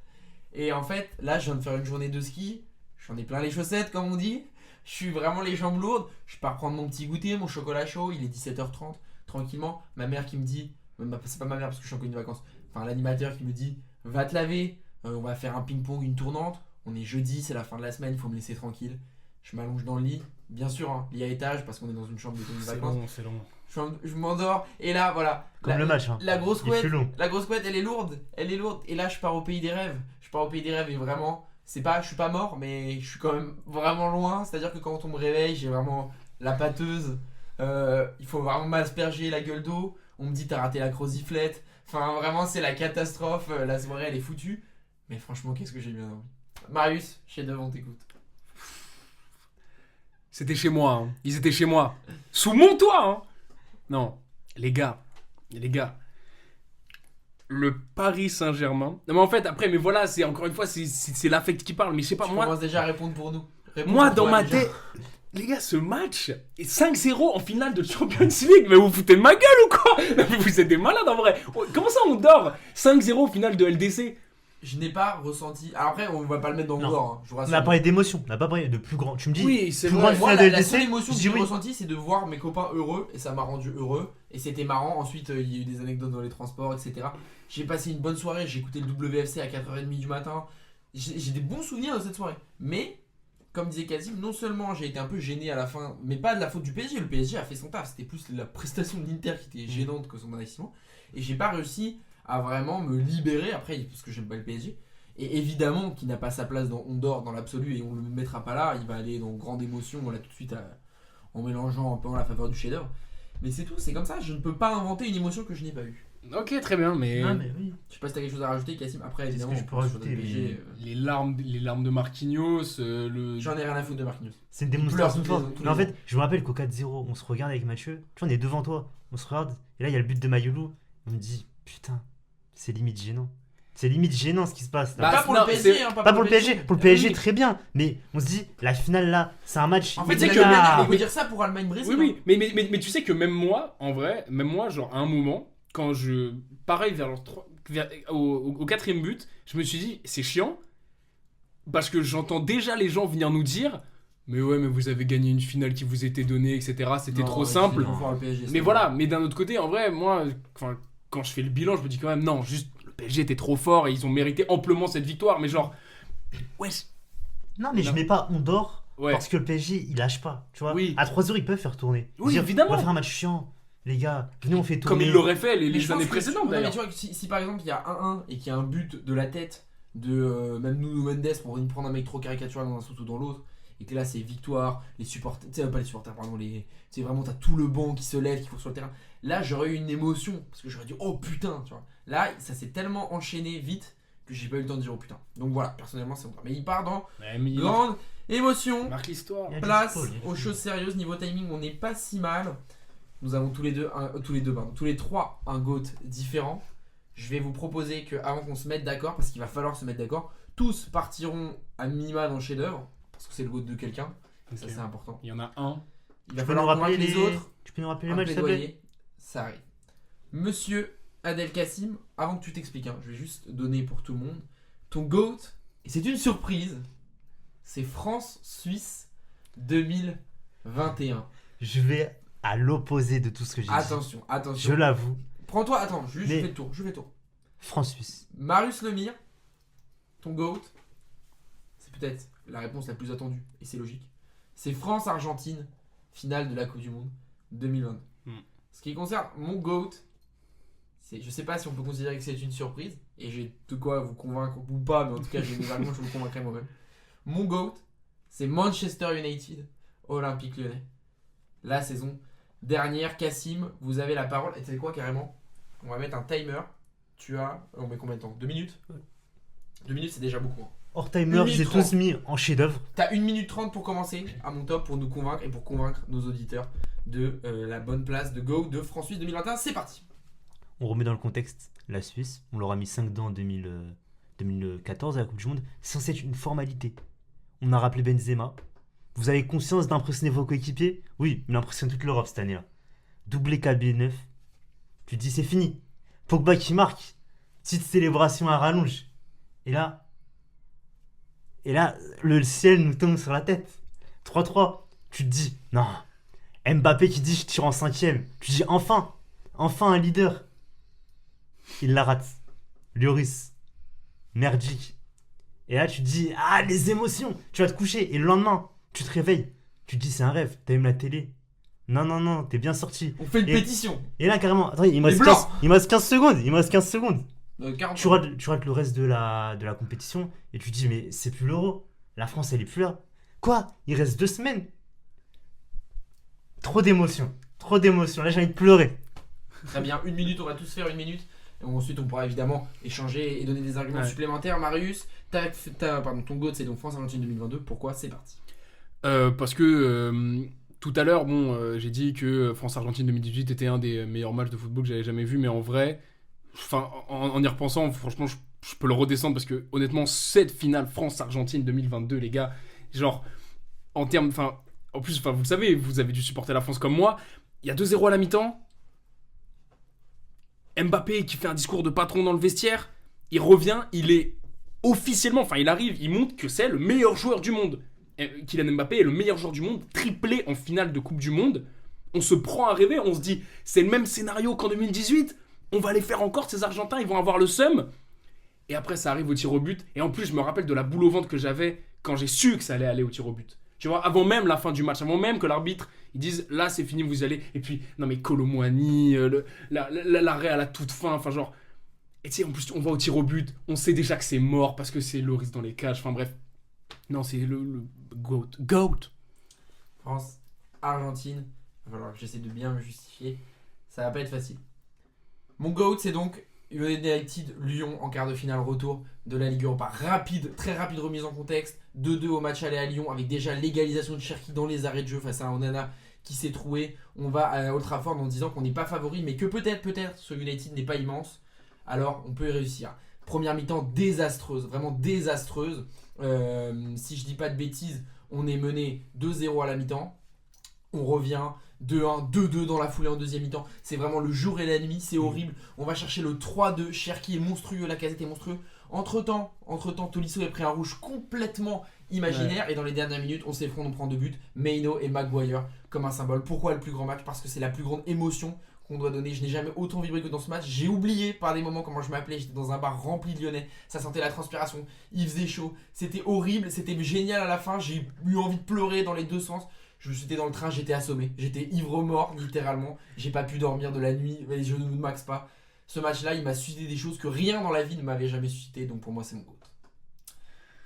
Et en fait, là, je viens de faire une journée de ski. J'en ai plein les chaussettes, comme on dit. Je suis vraiment les jambes lourdes. Je pars prendre mon petit goûter, mon chocolat chaud. Il est 17h30, tranquillement. Ma mère qui me dit, c'est pas ma mère parce que je suis en colonie de vacances. Enfin, l'animateur qui me dit, va te laver. On va faire un ping-pong, une tournante. On est jeudi, c'est la fin de la semaine. Il faut me laisser tranquille. Je m'allonge dans le lit. Bien sûr, hein, lit à étage parce qu'on est dans une chambre de colonie de C'est vacances. long, c'est long. Je m'endors. Et là, voilà. Comme le match. Hein. La grosse Il couette. fut long. La grosse couette, elle est lourde. Et là, je pars au pays des rêves. Et vraiment, je suis pas mort, mais je suis quand même vraiment loin. C'est-à-dire que quand on me réveille, j'ai vraiment la pâteuse. Il faut vraiment m'asperger la gueule d'eau. On me dit, t'as raté la croziflette. Enfin, vraiment, c'est la catastrophe. La soirée, elle est foutue. Mais franchement, qu'est-ce que j'ai bien envie. Marius, chef-d'œuvre, on t'écoute. C'était chez moi, hein. Ils étaient chez moi. Sous mon toit, hein. Non, les gars. Le Paris Saint-Germain. Non, mais en fait, après, mais voilà, c'est encore une fois, c'est l'affect qui parle. Mais je sais pas, Tu moi. commences déjà à répondre pour nous. Réponds Moi, pour dans toi, ma déjà. tête. Les gars, ce match est 5-0 en finale de Champions League. Mais vous foutez de ma gueule ou quoi? Non, mais vous êtes des malades en vrai. Comment ça, on dort 5-0 au finale de LDC? Je n'ai pas ressenti. Alors après, on va pas le mettre dans le Non. gore, hein, je vous On rassure. a parlé d'émotion, on n'a pas parlé de plus grand. Tu me dis, Oui, c'est plus vrai. grande Moi, finale de la seule LDC, émotion je que dis j'ai oui. ressentie, c'est de voir mes copains heureux, et ça m'a rendu heureux. Et c'était marrant. Ensuite, il y a eu des anecdotes dans les transports, etc. J'ai passé une bonne soirée. J'ai écouté le WFC à 4h30 du matin. J'ai des bons souvenirs de cette soirée. Mais, comme disait Kazim, non seulement j'ai été un peu gêné à la fin, mais pas de la faute du PSG. Le PSG a fait son taf. C'était plus la prestation de l'Inter qui était gênante que son investissement. Et j'ai pas réussi à vraiment me libérer après, parce que j'aime pas le PSG. Et évidemment qu'il n'a pas sa place dans On dort dans l'absolu et on le mettra pas là, il va aller dans grande émotion là tout de suite en mélangeant un peu en la faveur du chef-d'œuvre. Mais c'est tout, c'est comme ça, je ne peux pas inventer une émotion que je n'ai pas eue. Ok, très bien, mais. Non, mais oui. Je sais pas si t'as quelque chose à rajouter, Kassim. Après, Qu'est-ce évidemment, que je on peux pense sur rajouter, le PSG, Les larmes de Marquinhos, J'en ai rien à foutre de Marquinhos. C'est une pleure démonstration tous de les- force. tous Mais en les fait, je me rappelle qu'au 4-0, on se regarde avec Mathieu. Tu vois, on est devant toi, on se regarde. Et là, il y a le but de Mayolou. On me dit, putain, c'est limite gênant. C'est limite gênant ce qui se passe là. Pas pour non, le PSG, c'est- hein, Pas pour le PSG. Pour le PSG, Oui. très bien. Mais on se dit, la finale là, c'est un match. En fait, il c'est est que là. on peut dire ça pour Allemagne-Brésil. Oui, mais tu sais que même moi, en vrai, genre à un moment, quand je. Pareil, au quatrième but, je me suis dit, c'est chiant, parce que j'entends déjà les gens venir nous dire, mais ouais, mais vous avez gagné une finale qui vous était donnée, etc. C'était Non, trop ouais, simple. c'est trop fort, le PSG, Mais c'est voilà, mais d'un autre côté, en vrai, moi, quand je fais le bilan, je me dis quand même, non, juste le PSG était trop fort et ils ont mérité amplement cette victoire, mais genre, wesh, Non, mais je Non. mets pas on dort ouais. parce que le PSG il lâche pas. Tu vois, Oui. à 3h, ils peuvent faire tourner. Oui, Dire, évidemment. On va faire un match chiant. Les gars, venez, on fait Comme tourner. ils l'auraient fait Mais les je pense années que précédentes non, mais d'ailleurs. tu vois, que si par exemple il y a 1-1 et qu'il y a un but de la tête de même Nuno Mendes pour venir prendre un mec trop caricatural dans un sens ou dans l'autre, et que là c'est victoire, les supporters, tu sais, pas les supporters, pardon, c'est vraiment t'as tout le banc qui se lève, qui court sur le terrain. Là j'aurais eu une émotion parce que j'aurais dit oh putain, tu vois. Là ça s'est tellement enchaîné vite que j'ai pas eu le temps de dire oh putain. Donc voilà, personnellement c'est bon. Mais il part dans Ouais, mais il grande émotion. marque l'histoire. Il y a du Place football, il y a du aux football. choses sérieuses, niveau timing, on n'est pas si mal. Nous avons tous les trois un GOAT différent. Je vais vous proposer que avant qu'on se mette d'accord, parce qu'il va falloir se mettre d'accord, tous partiront à minima dans le chef-d'œuvre, parce que c'est le GOAT de quelqu'un, ça Ok. c'est important. Il y en a un. Il va Tu peux nous falloir rappeler convaincre les autres. Tu peux nous rappeler les Un matchs, s'il te plaît? plaidoyer, ça arrive. Monsieur Adel Kassim, avant que tu t'expliques, hein, je vais juste donner pour tout le monde ton GOAT, et c'est une surprise, c'est France-Suisse 2021. Je vais à l'opposé de tout ce que j'ai dit. Attention, Je attention. l'avoue. Prends-toi, attends, juste Mais- je fais le tour. France-Suisse. Marius Lemire, ton GOAT, c'est peut-être la réponse la plus attendue, et c'est logique. C'est France-Argentine, finale de la Coupe du Monde 2022. Ce qui concerne mon GOAT, je sais pas si on peut considérer que c'est une surprise, et j'ai de quoi vous convaincre ou pas, mais en tout cas j'ai des arguments, je vous convaincrai moi-même. Mon GOAT, c'est Manchester United, Olympique Lyonnais. La saison dernière, Kassim, vous avez la parole, et tu sais quoi carrément? On va mettre un timer. On met combien de temps? 2 minutes? 2 minutes c'est déjà beaucoup. Hein. Hors timer, je les ai 1 minute tous mis en chef-d'œuvre. T'as 1 minute 30 pour commencer à mon top pour nous convaincre et pour convaincre nos auditeurs de la bonne place de Go de France-Suisse 2021. C'est parti. On remet dans le contexte la Suisse. On leur a mis 5 dents en 2014 à la Coupe du Monde. C'est censé être une formalité. On a rappelé Benzema. Vous avez conscience d'impressionner vos coéquipiers? Oui, il impressionne toute l'Europe cette année-là. Doublé KB9. Tu te dis c'est fini. Pogba qui marque. Petite célébration à rallonge. Et là, le ciel nous tombe sur la tête. 3-3. Tu te dis, non. Mbappé qui dit je tire en 5ème. Tu te dis enfin un leader. Il la rate. Lloris. Merdique. Et là tu te dis, ah les émotions. Tu vas te coucher et le lendemain, tu te réveilles. Tu te dis c'est un rêve. T'as même la télé. Non, t'es bien sorti. On fait une Et- pétition. Et là carrément, attends, il me Les reste blancs. 15 secondes. 40 Tu rates le reste de la compétition et tu te dis mais c'est plus l'euro. La France elle est plus là. Quoi? Il reste 2 semaines. Trop d'émotions. Là j'ai envie de pleurer. Très bien, 1 minute, on va tous faire 1 minute. Et ensuite, on pourra évidemment échanger et donner des arguments Ouais. supplémentaires. Marius, ton GOAT, c'est donc France-Argentine 2022. Pourquoi? C'est parti. Parce que tout à l'heure, j'ai dit que France-Argentine 2018 était un des meilleurs matchs de football que j'avais jamais vu, mais en vrai, en y repensant, franchement, je peux le redescendre parce que honnêtement, cette finale France-Argentine 2022, les gars, genre, en termes, en plus, vous le savez, vous avez dû supporter la France comme moi, il y a 2-0 à la mi-temps, Mbappé qui fait un discours de patron dans le vestiaire, il revient, il est officiellement, il arrive, il montre que c'est le meilleur joueur du monde. Kylian Mbappé est le meilleur joueur du monde, triplé en finale de Coupe du Monde. On se prend à rêver, on se dit, c'est le même scénario qu'en 2018, on va les faire encore, ces Argentins, ils vont avoir le seum. Et après, ça arrive au tir au but. Et en plus, je me rappelle de la boule au ventre que j'avais quand j'ai su que ça allait aller au tir au but. Tu vois, avant même la fin du match, avant même que l'arbitre, ils disent, là, c'est fini, vous y allez. Et puis, non mais Kolo Muani, l'arrêt à la toute fin, Et tu sais, en plus, on va au tir au but, on sait déjà que c'est mort parce que c'est Loris dans les cages, bref. Non, c'est le GOAT. GOAT. France, Argentine. Il va falloir que j'essaie de bien me justifier. Ça va pas être facile. Mon GOAT, c'est donc United Lyon en quart de finale retour de la Ligue Europa. Très rapide remise en contexte. 2-2 au match aller à Lyon avec déjà l'égalisation de Cherki dans les arrêts de jeu face à Onana qui s'est troué. On va à Old Trafford en disant qu'on n'est pas favori, mais que peut-être ce United n'est pas immense. Alors on peut y réussir. Première mi-temps désastreuse, vraiment désastreuse. Si je dis pas de bêtises, on est mené 2-0 à la mi-temps. On revient 2-1, 2-2 dans la foulée en deuxième mi-temps. C'est vraiment le jour et la nuit, c'est horrible. On va chercher le 3-2. Cherki est monstrueux, Lacazette est monstrueux. Entre-temps, Tolisso a pris un rouge complètement imaginaire. Ouais. Et dans les dernières minutes, on s'effondre, on prend 2 buts. Maino et Maguire comme un symbole. Pourquoi le plus grand match? Parce que c'est la plus grande émotion qu'on doit donner. Je n'ai jamais autant vibré que dans ce match. J'ai oublié par des moments comment je m'appelais. J'étais dans un bar rempli de Lyonnais. Ça sentait la transpiration. Il faisait chaud. C'était horrible. C'était génial à la fin. J'ai eu envie de pleurer dans les deux sens. J'étais dans le train, j'étais assommé. J'étais ivre-mort, littéralement. J'ai pas pu dormir de la nuit. Les genoux ne max pas. Ce match-là, il m'a suscité des choses que rien dans la vie ne m'avait jamais suscité. Donc pour moi, c'est mon GOAT.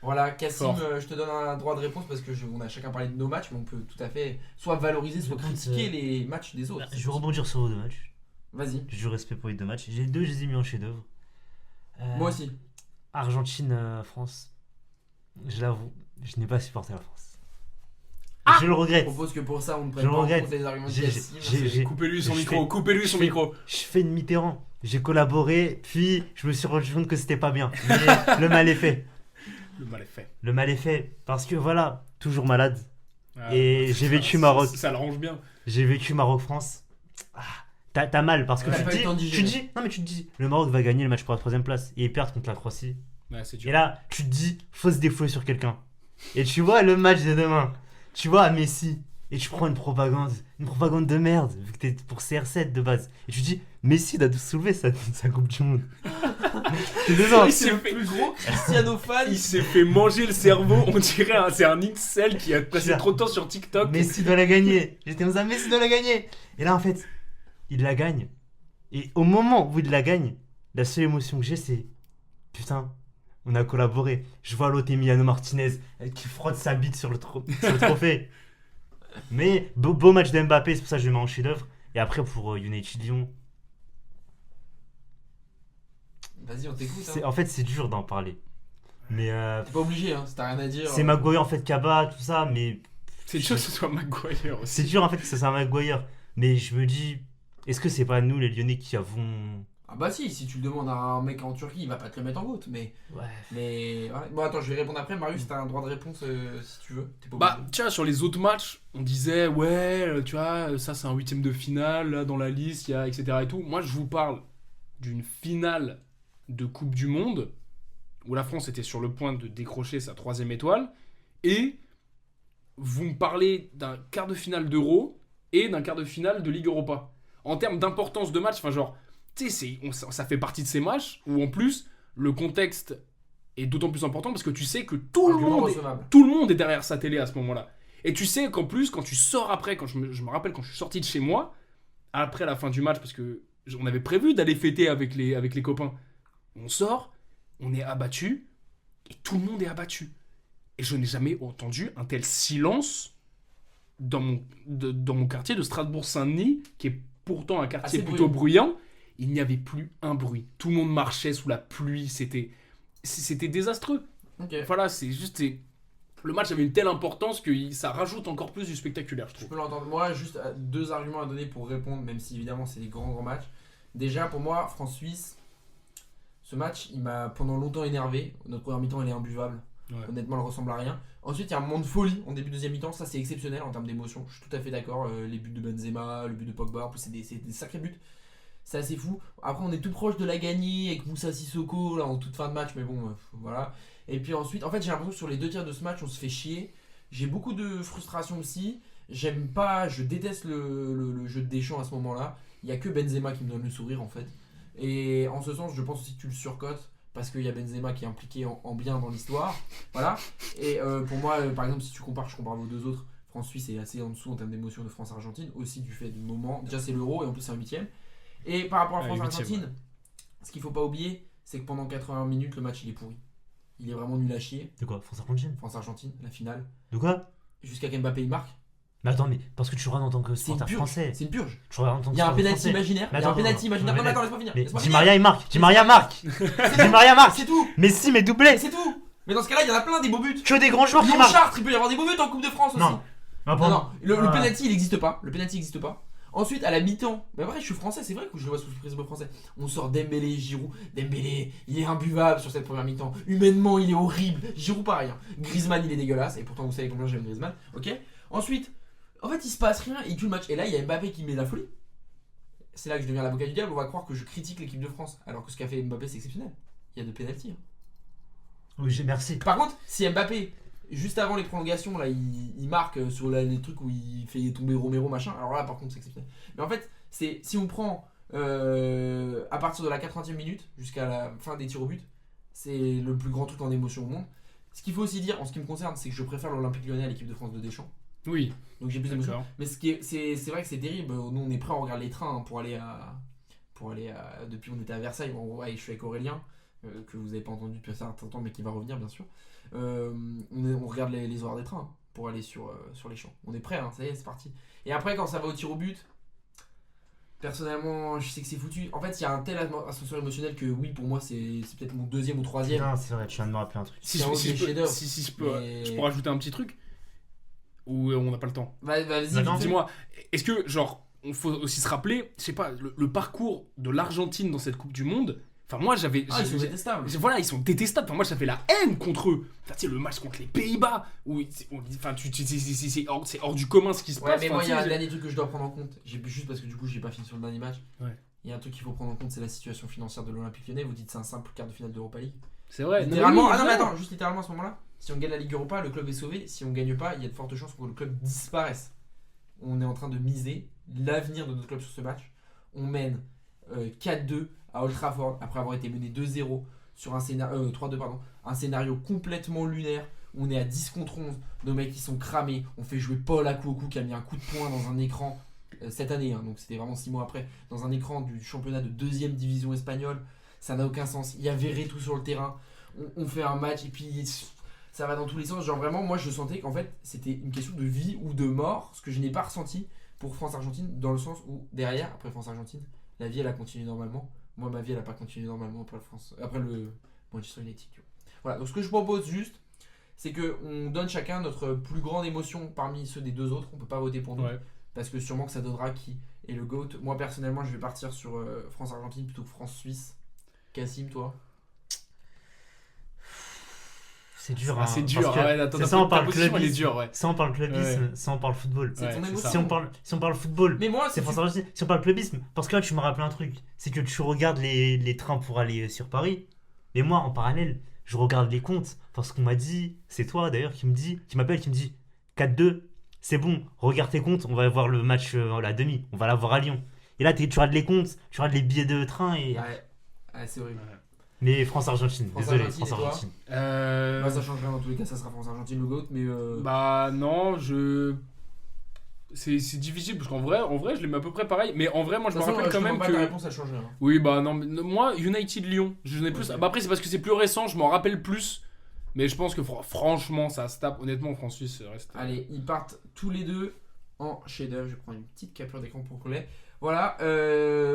Voilà, Cassim, je te donne un droit de réponse parce qu'on a chacun parlé de nos matchs, mais on peut tout à fait soit valoriser, soit critiquer les matchs des autres. Je vais rebondir sur vos 2 matchs. Vas-y. J'ai du respect pour les 2 matchs. J'ai les 2, je les ai mis en chef-d'œuvre. Moi aussi. Argentine-France. Je l'avoue, je n'ai pas supporté la France. Ah, je le regrette. Je propose que pour ça, on ne prenne pas en compte les arguments de Cassim. Coupez-lui son micro. Je fais une Mitterrand. J'ai collaboré, puis je me suis rendu compte que c'était pas bien. Mais le mal est fait. Le mal est fait. Parce que voilà, toujours malade. Et j'ai vécu Maroc. Ça l'arrange bien. J'ai vécu Maroc-France. T'as mal parce que tu te dis, le Maroc va gagner le match pour la 3ème place et perdre contre la Croatie. Ouais, c'est dur. Et là, tu te dis, faut se défouler sur quelqu'un. Et tu vois le match de demain. Tu vois à Messi. Et tu prends une propagande de merde, vu que t'es pour CR7 de base. Et tu dis, Messi doit soulever sa Coupe du Monde. C'est le plus gros Cristiano fan. Il s'est fait manger le cerveau, on dirait c'est un Excel qui a passé trop de temps sur TikTok. Messi doit la gagner. J'étais dans un Messi doit la gagner. Et là en fait, il la gagne. Et au moment où il la gagne, la seule émotion que j'ai c'est putain, on a collaboré. Je vois l'autre Emiliano Martinez qui frotte sa bite sur le trophée. Mais beau match de Mbappé, c'est pour ça que je le mets en chef-d'œuvre. Et après pour United Lyon. Vas-y, on t'écoute. Hein. En fait, c'est dur d'en parler. Mais t'es pas obligé, hein, si t'as rien à dire. C'est Maguire en fait Kaba, tout ça, mais. C'est dur que ce soit Maguire aussi. C'est dur en fait que ce soit Maguire. Mais je me dis, est-ce que c'est pas nous les Lyonnais qui avons. Ah bah si tu le demandes à un mec en Turquie, il va pas te le mettre en GOAT, mais... Ouais. Mais... Bon attends, je vais répondre après, Marius, t'as un droit de réponse si tu veux. T'es pas bah tu vois, sur les autres matchs, on disait, ouais, tu vois, ça c'est un 8ème de finale, là dans la liste, il y a etc. et tout. Moi je vous parle d'une finale de Coupe du Monde, où la France était sur le point de décrocher sa 3ème étoile, et vous me parlez d'un quart de finale d'Euro, et d'un quart de finale de Ligue Europa. En termes d'importance de match, enfin genre... Tu sais, ça fait partie de ces matchs où en plus le contexte est d'autant plus important parce que tu sais que tout le monde est derrière sa télé à ce moment-là. Et tu sais qu'en plus, quand tu sors après, je me rappelle quand je suis sorti de chez moi, après la fin du match, parce que on avait prévu d'aller fêter avec les copains, on sort, on est abattu, et tout le monde est abattu. Et je n'ai jamais entendu un tel silence dans mon quartier de Strasbourg-Saint-Denis, qui est pourtant un quartier plutôt bruyant. il n'y avait plus un bruit. Tout le monde marchait sous la pluie, c'était désastreux. Ok. Voilà, c'est juste... Le match avait une telle importance que ça rajoute encore plus du spectaculaire, je Je trouve. peux l'entendre. Moi, juste 2 arguments à donner pour répondre, même si évidemment c'est des grands matchs. Déjà, pour moi, France-Suisse, ce match, il m'a pendant longtemps énervé. Notre première mi-temps, elle est imbuvable. Ouais. Honnêtement, elle ressemble à rien. Ensuite, il y a un moment de folie en début de deuxième mi-temps. Ça, c'est exceptionnel en termes d'émotion. Je suis tout à fait d'accord. Les buts de Benzema, le but de Pogba, en plus, c'est des sacrés buts. C'est assez fou. Après, on est tout proche de la gagner avec Moussa Sissoko là, en toute fin de match, mais bon, voilà. Et puis ensuite, en fait, j'ai l'impression que sur les 2 tiers de ce match, on se fait chier. J'ai beaucoup de frustration aussi. J'aime pas, je déteste le jeu de Deschamps à ce moment-là. Il y a que Benzema qui me donne le sourire en fait. Et en ce sens, je pense aussi que tu le surcotes parce qu'il y a Benzema qui est impliqué en bien dans l'histoire. Voilà. Et pour moi, par exemple, si tu compares, je compare vos 2 autres. France-Suisse est assez en dessous en termes d'émotion de France-Argentine, aussi du fait du moment. Déjà, c'est l'Euro et en plus, c'est un 8ème. Et par rapport à France-Argentine, ce qu'il faut pas oublier, c'est que pendant 80 minutes, le match il est pourri. Il est vraiment nul à chier. De quoi? France-Argentine? France-Argentine, la finale. De quoi? Jusqu'à qu'Mbappé il marque. Mais attends, mais parce que tu regardes en tant que C'est une supporter purge. français. C'est une purge. Tu regardes en tant que Il y a un supporter pénalty français. imaginaire. Mais Il y a un attends, pénalty imaginaire. Non, mais attends, mais laisse-moi finir. Mais Laisse-moi Di finir. Maria il marque. Di Maria marque. C'est Di Maria marque. C'est tout. Mais si, mais doublé. C'est tout. Mais dans ce cas-là, il y en a plein des beaux buts. Que des grands joueurs qui Lyon marquent. Chartres, il peut y avoir des beaux buts en Coupe de France aussi. Non. Ah, Non, non, le Ouais. penalty il n'existe pas. Le penalty n'existe pas. Ensuite, à la mi-temps, mais après, je suis français, c'est vrai que je le vois sous le prisme français. On sort Dembélé, Giroud. Dembélé, il est imbuvable sur cette première mi-temps. Humainement, il est horrible. Giroud, pareil. Hein. Griezmann, il est dégueulasse. Et pourtant, vous savez combien j'aime Griezmann. Ok. Ensuite, en fait, il se passe rien. Il tue le match. Et là, il y a Mbappé qui met la folie. C'est là que je deviens l'avocat du diable. On va croire que je critique l'équipe de France. Alors que ce qu'a fait Mbappé, c'est exceptionnel. Il y a 2 pénaltys. Hein. Oui, merci. Par contre, si Mbappé, juste avant les prolongations, là, il marque sur les trucs où il fait tomber Romero, machin, alors là, par contre, c'est exceptionnel. Mais en fait, si on prend à partir de la 80e minute jusqu'à la fin des tirs au but, c'est le plus grand truc en émotion au monde. Ce qu'il faut aussi dire, en ce qui me concerne, c'est que je préfère l'Olympique Lyonnais à l'équipe de France de Deschamps. Oui, Donc j'ai plus d'émotion. d'accord. Mais c'est vrai que c'est terrible. Nous, on est prêts à regarder les trains hein, pour aller à. Depuis, on était à Versailles. Bon, ouais, je suis avec Aurélien, que vous n'avez pas entendu depuis un certain temps, mais qui va revenir, bien sûr. On regarde les horaires des trains hein, pour aller sur les champs. On est prêts, hein, ça y est, c'est parti. Et après, quand ça va au tir au but, personnellement, je sais que c'est foutu. En fait, il y a un tel ascenseur émotionnel que oui, pour moi, c'est peut-être mon 2e ou 3e. Non, c'est vrai, tu viens de me rappeler un truc. Si C'est un je des chefs-d'œuvre. peux, Mais- je peux rajouter un petit truc. Ou on n'a pas le temps. Vas-y, Bah non. vite fait. Dis-moi, est-ce que, genre, on faut aussi se rappeler, je sais pas, le parcours de l'Argentine dans cette Coupe du Monde. Enfin, moi, j'avais. Ah, ils sont détestables. Voilà, ils sont détestables. Enfin, moi, j'avais la haine contre eux. Enfin, tu sais, le match contre les Pays-Bas, où enfin, c'est hors du commun ce qui se Ouais, passe. mais Enfin, moi, il y a tu un sais, dernier truc que je dois prendre en compte. Juste parce que du coup, j'ai pas fini sur le dernier match. Ouais. Il y a un truc qu'il faut prendre en compte, c'est la situation financière de l'Olympique Lyonnais. Vous dites c'est un simple quart de finale d'Europa League. c'est vrai. Littéralement, oui, ah non, mais évidemment. attends, juste littéralement à ce moment-là, si on gagne la Ligue Europa, le club est sauvé. Si on gagne pas, il y a de fortes chances que le club disparaisse. On est en train de miser l'avenir de notre club sur ce match. On mène 4-2 à Old Trafford après avoir été mené 2-0 sur un scénario 3-2 pardon, un scénario complètement lunaire. On est à 10 contre 11, nos mecs ils sont cramés. On fait jouer Paul Akouokou qui a mis un coup de poing dans un écran cette année, hein, donc c'était vraiment 6 mois après, dans un écran du championnat de 2e division espagnole. Ça n'a aucun sens. Il y avait tout sur le terrain. On fait un match et puis ça va dans tous les sens. Genre vraiment, moi je sentais qu'en fait c'était une question de vie ou de mort, ce que je n'ai pas ressenti pour France-Argentine, dans le sens où derrière, après France-Argentine, la vie elle a continué normalement. Moi ma vie elle a pas continué normalement après le Manchester United. Tu vois. Voilà, donc ce que je propose juste, c'est qu'on donne chacun notre plus grande émotion parmi ceux des 2 autres. On peut pas voter pour nous. Ouais. Parce que sûrement que ça donnera qui est le GOAT. Moi personnellement je vais partir sur France-Argentine plutôt que France-Suisse. Cassim, toi? C'est dur. Ah, hein, c'est dur. parce que Ouais, attends, c'est ça, on ta parle position, elle est clubisme. dure, ouais. Ça, on parle clubisme. Ça, on parle football. C'est Ouais, ton c'est émotion. ça. Si on parle football, Mais moi c'est si tu- France-Argentine. Si on parle clubisme, parce que là, tu me rappelles un truc. C'est que tu regardes les trains pour aller sur Paris. Mais moi, en parallèle, je regarde les comptes. Parce qu'on m'a dit, c'est toi d'ailleurs qui m'appelle, qui me dit 4-2, c'est bon, regarde tes comptes, on va voir le match, la demi, on va la voir à Lyon. Et là, tu regardes les comptes, tu regardes les billets de train et. Ouais, c'est horrible. Mais France-Argentine, désolé, France-Argentine, et toi France-Argentine. Bah, ça change rien dans tous les cas, ça sera France-Argentine le GOAT, mais Bah non, c'est difficile parce qu'en vrai, je les mets à peu près pareil. Mais en vrai, moi, de je me toute façon, rappelle quand je même comprends pas ta que. réponse, elle change rien. Oui, bah non, mais moi, United Lyon, je n'ai plus. Ok. Bah après, c'est parce que c'est plus récent, je m'en rappelle plus. Mais je pense que franchement, ça se tape. Honnêtement, France-Suisse reste. Allez, ils partent tous les deux en chef-d'œuvre. Je prends une petite capture d'écran pour coller. Voilà,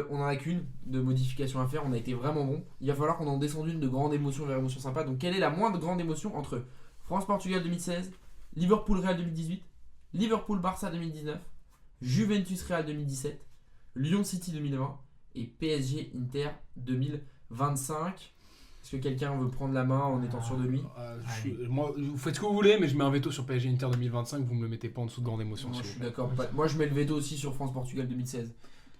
on en a qu'une de modification à faire, on a été vraiment bon. Il va falloir qu'on en descende une de grande émotion vers émotion sympa. Donc quelle est la moindre grande émotion entre France-Portugal 2016, Liverpool-Real 2018, Liverpool-Barça 2019, Juventus-Real 2017, Lyon-City 2020 et PSG-Inter 2025. Est-ce que quelqu'un veut prendre la main en étant sûr de lui? Moi, vous faites ce que vous voulez, mais je mets un veto sur PSG Inter 2025. Vous me le mettez pas en dessous de grande émotion. Moi, s'il je vous suis plaît. d'accord. Moi je mets le veto aussi sur France-Portugal 2016.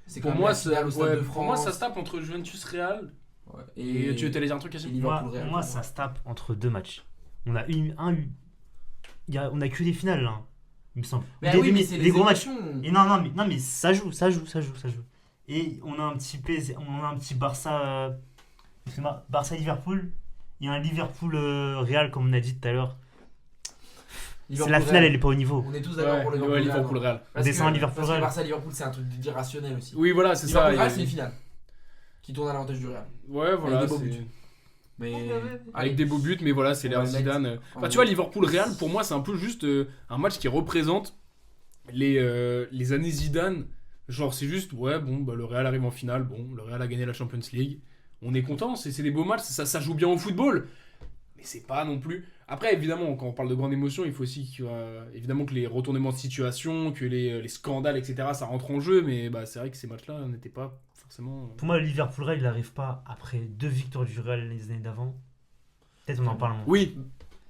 C'est quand Pour même moi, la finale au Stade de pour moi, France. ça se tape entre Juventus Real. Ouais, Et tu allais dire un truc, et Cassim? Liverpool Real, Moi, pour ça se tape entre deux matchs. On a on a que des finales là, il me semble. Mais Des- oui, des- mais c'est des les gros matchs. émotions. Et non, mais ça joue. Et on a un petit on a un petit Barça, Barça Liverpool. Il y a un Liverpool Real comme on a dit tout à l'heure. Liverpool La finale, Real. elle est pas au niveau. On est tous d'accord pour le Ouais, Liverpool Liverpool Real. Real. Parce Descend que- Liverpool Parce que Real. Barça-Liverpool, c'est un truc d'irrationnel aussi. Oui, voilà, c'est ça. Liverpool Real, et- c'est une finale qui tourne à l'avantage du Real. Ouais, voilà. Avec des beaux c'est- buts. Mais Avec des beaux buts, mais voilà, c'est On va l'ère le mettre. Zidane. Bah, tu vois, Liverpool-Real, pour moi, c'est un peu juste un match qui représente les années Zidane. Genre, c'est juste, ouais, bon, bah, le Real arrive en finale, bon, le Real a gagné la Champions League. On est content, c'est des beaux matchs, ça joue bien au football. Mais c'est pas non plus. Après, évidemment, quand on parle de grande émotion, il faut aussi évidemment que les retournements de situation, que les scandales, etc., ça rentre en jeu. Mais bah, c'est vrai que ces matchs-là n'étaient pas forcément. Pour moi, le Liverpool Real, il n'arrive pas après 2 victoires du Real les années d'avant. Peut-être on en parle moins. Oui,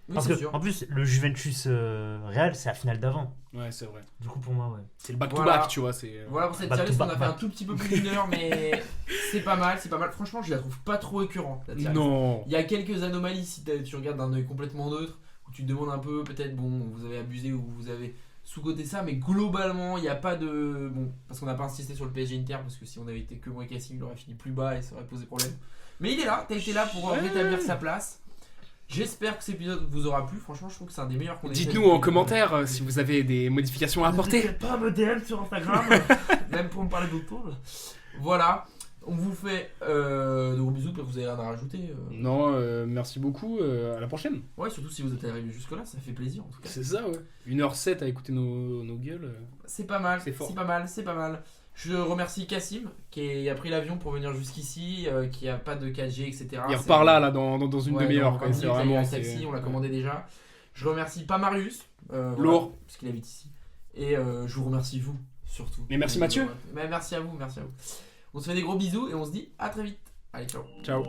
Oui, Parce c'est que, sûr. en plus, le Juventus Real, c'est la finale d'avant. ouais, c'est vrai. Du coup, pour moi, ouais. C'est le back-to-back, Voilà. tu vois. C'est... Voilà pour cette Back tier to list, on a back fait un back. tout petit peu plus d'une heure, mais c'est pas mal. Franchement, je la trouve pas trop écœurante. la tier list. Non. Il y a quelques anomalies si tu regardes d'un œil complètement neutre, où tu te demandes un peu, peut-être, bon, vous avez abusé ou vous avez sous-coté ça, mais globalement, il n'y a pas de. Bon, parce qu'on n'a pas insisté sur le PSG Inter, parce que si on avait été que moi et Cassim, il aurait fini plus bas et ça aurait posé problème. Mais il est là, t'as été là pour rétablir sa place. J'espère que cet épisode vous aura plu. Franchement, je trouve que c'est un des meilleurs qu'on ait fait Dites-nous depuis- en commentaire si vous avez des modifications à apporter. N'hésitez pas à me DM sur Instagram, même pour me parler d'auto. Voilà, on vous fait de gros bisous, peut-être vous avez rien à rajouter. Non, merci beaucoup. À la prochaine. Ouais, surtout si vous êtes arrivé jusque là, ça fait plaisir en tout cas. C'est ça, ouais. 1h07 à écouter nos gueules. C'est pas mal, C'est fort. c'est pas mal. Je remercie Cassim qui a pris l'avion pour venir jusqu'ici, qui a pas de 4G, etc. Il repart là dans une Ouais, demi-heure. dans quoi. 20 C'est minutes, là, il y a vraiment. un taxi, on l'a commandé déjà. Je remercie pas Marius, voilà, Lourd. parce qu'il habite ici. Et je vous remercie vous, surtout. Et merci Mathieu. Mais merci à vous, merci à vous. On se fait des gros bisous et on se dit à très vite. Allez, ciao. Ciao.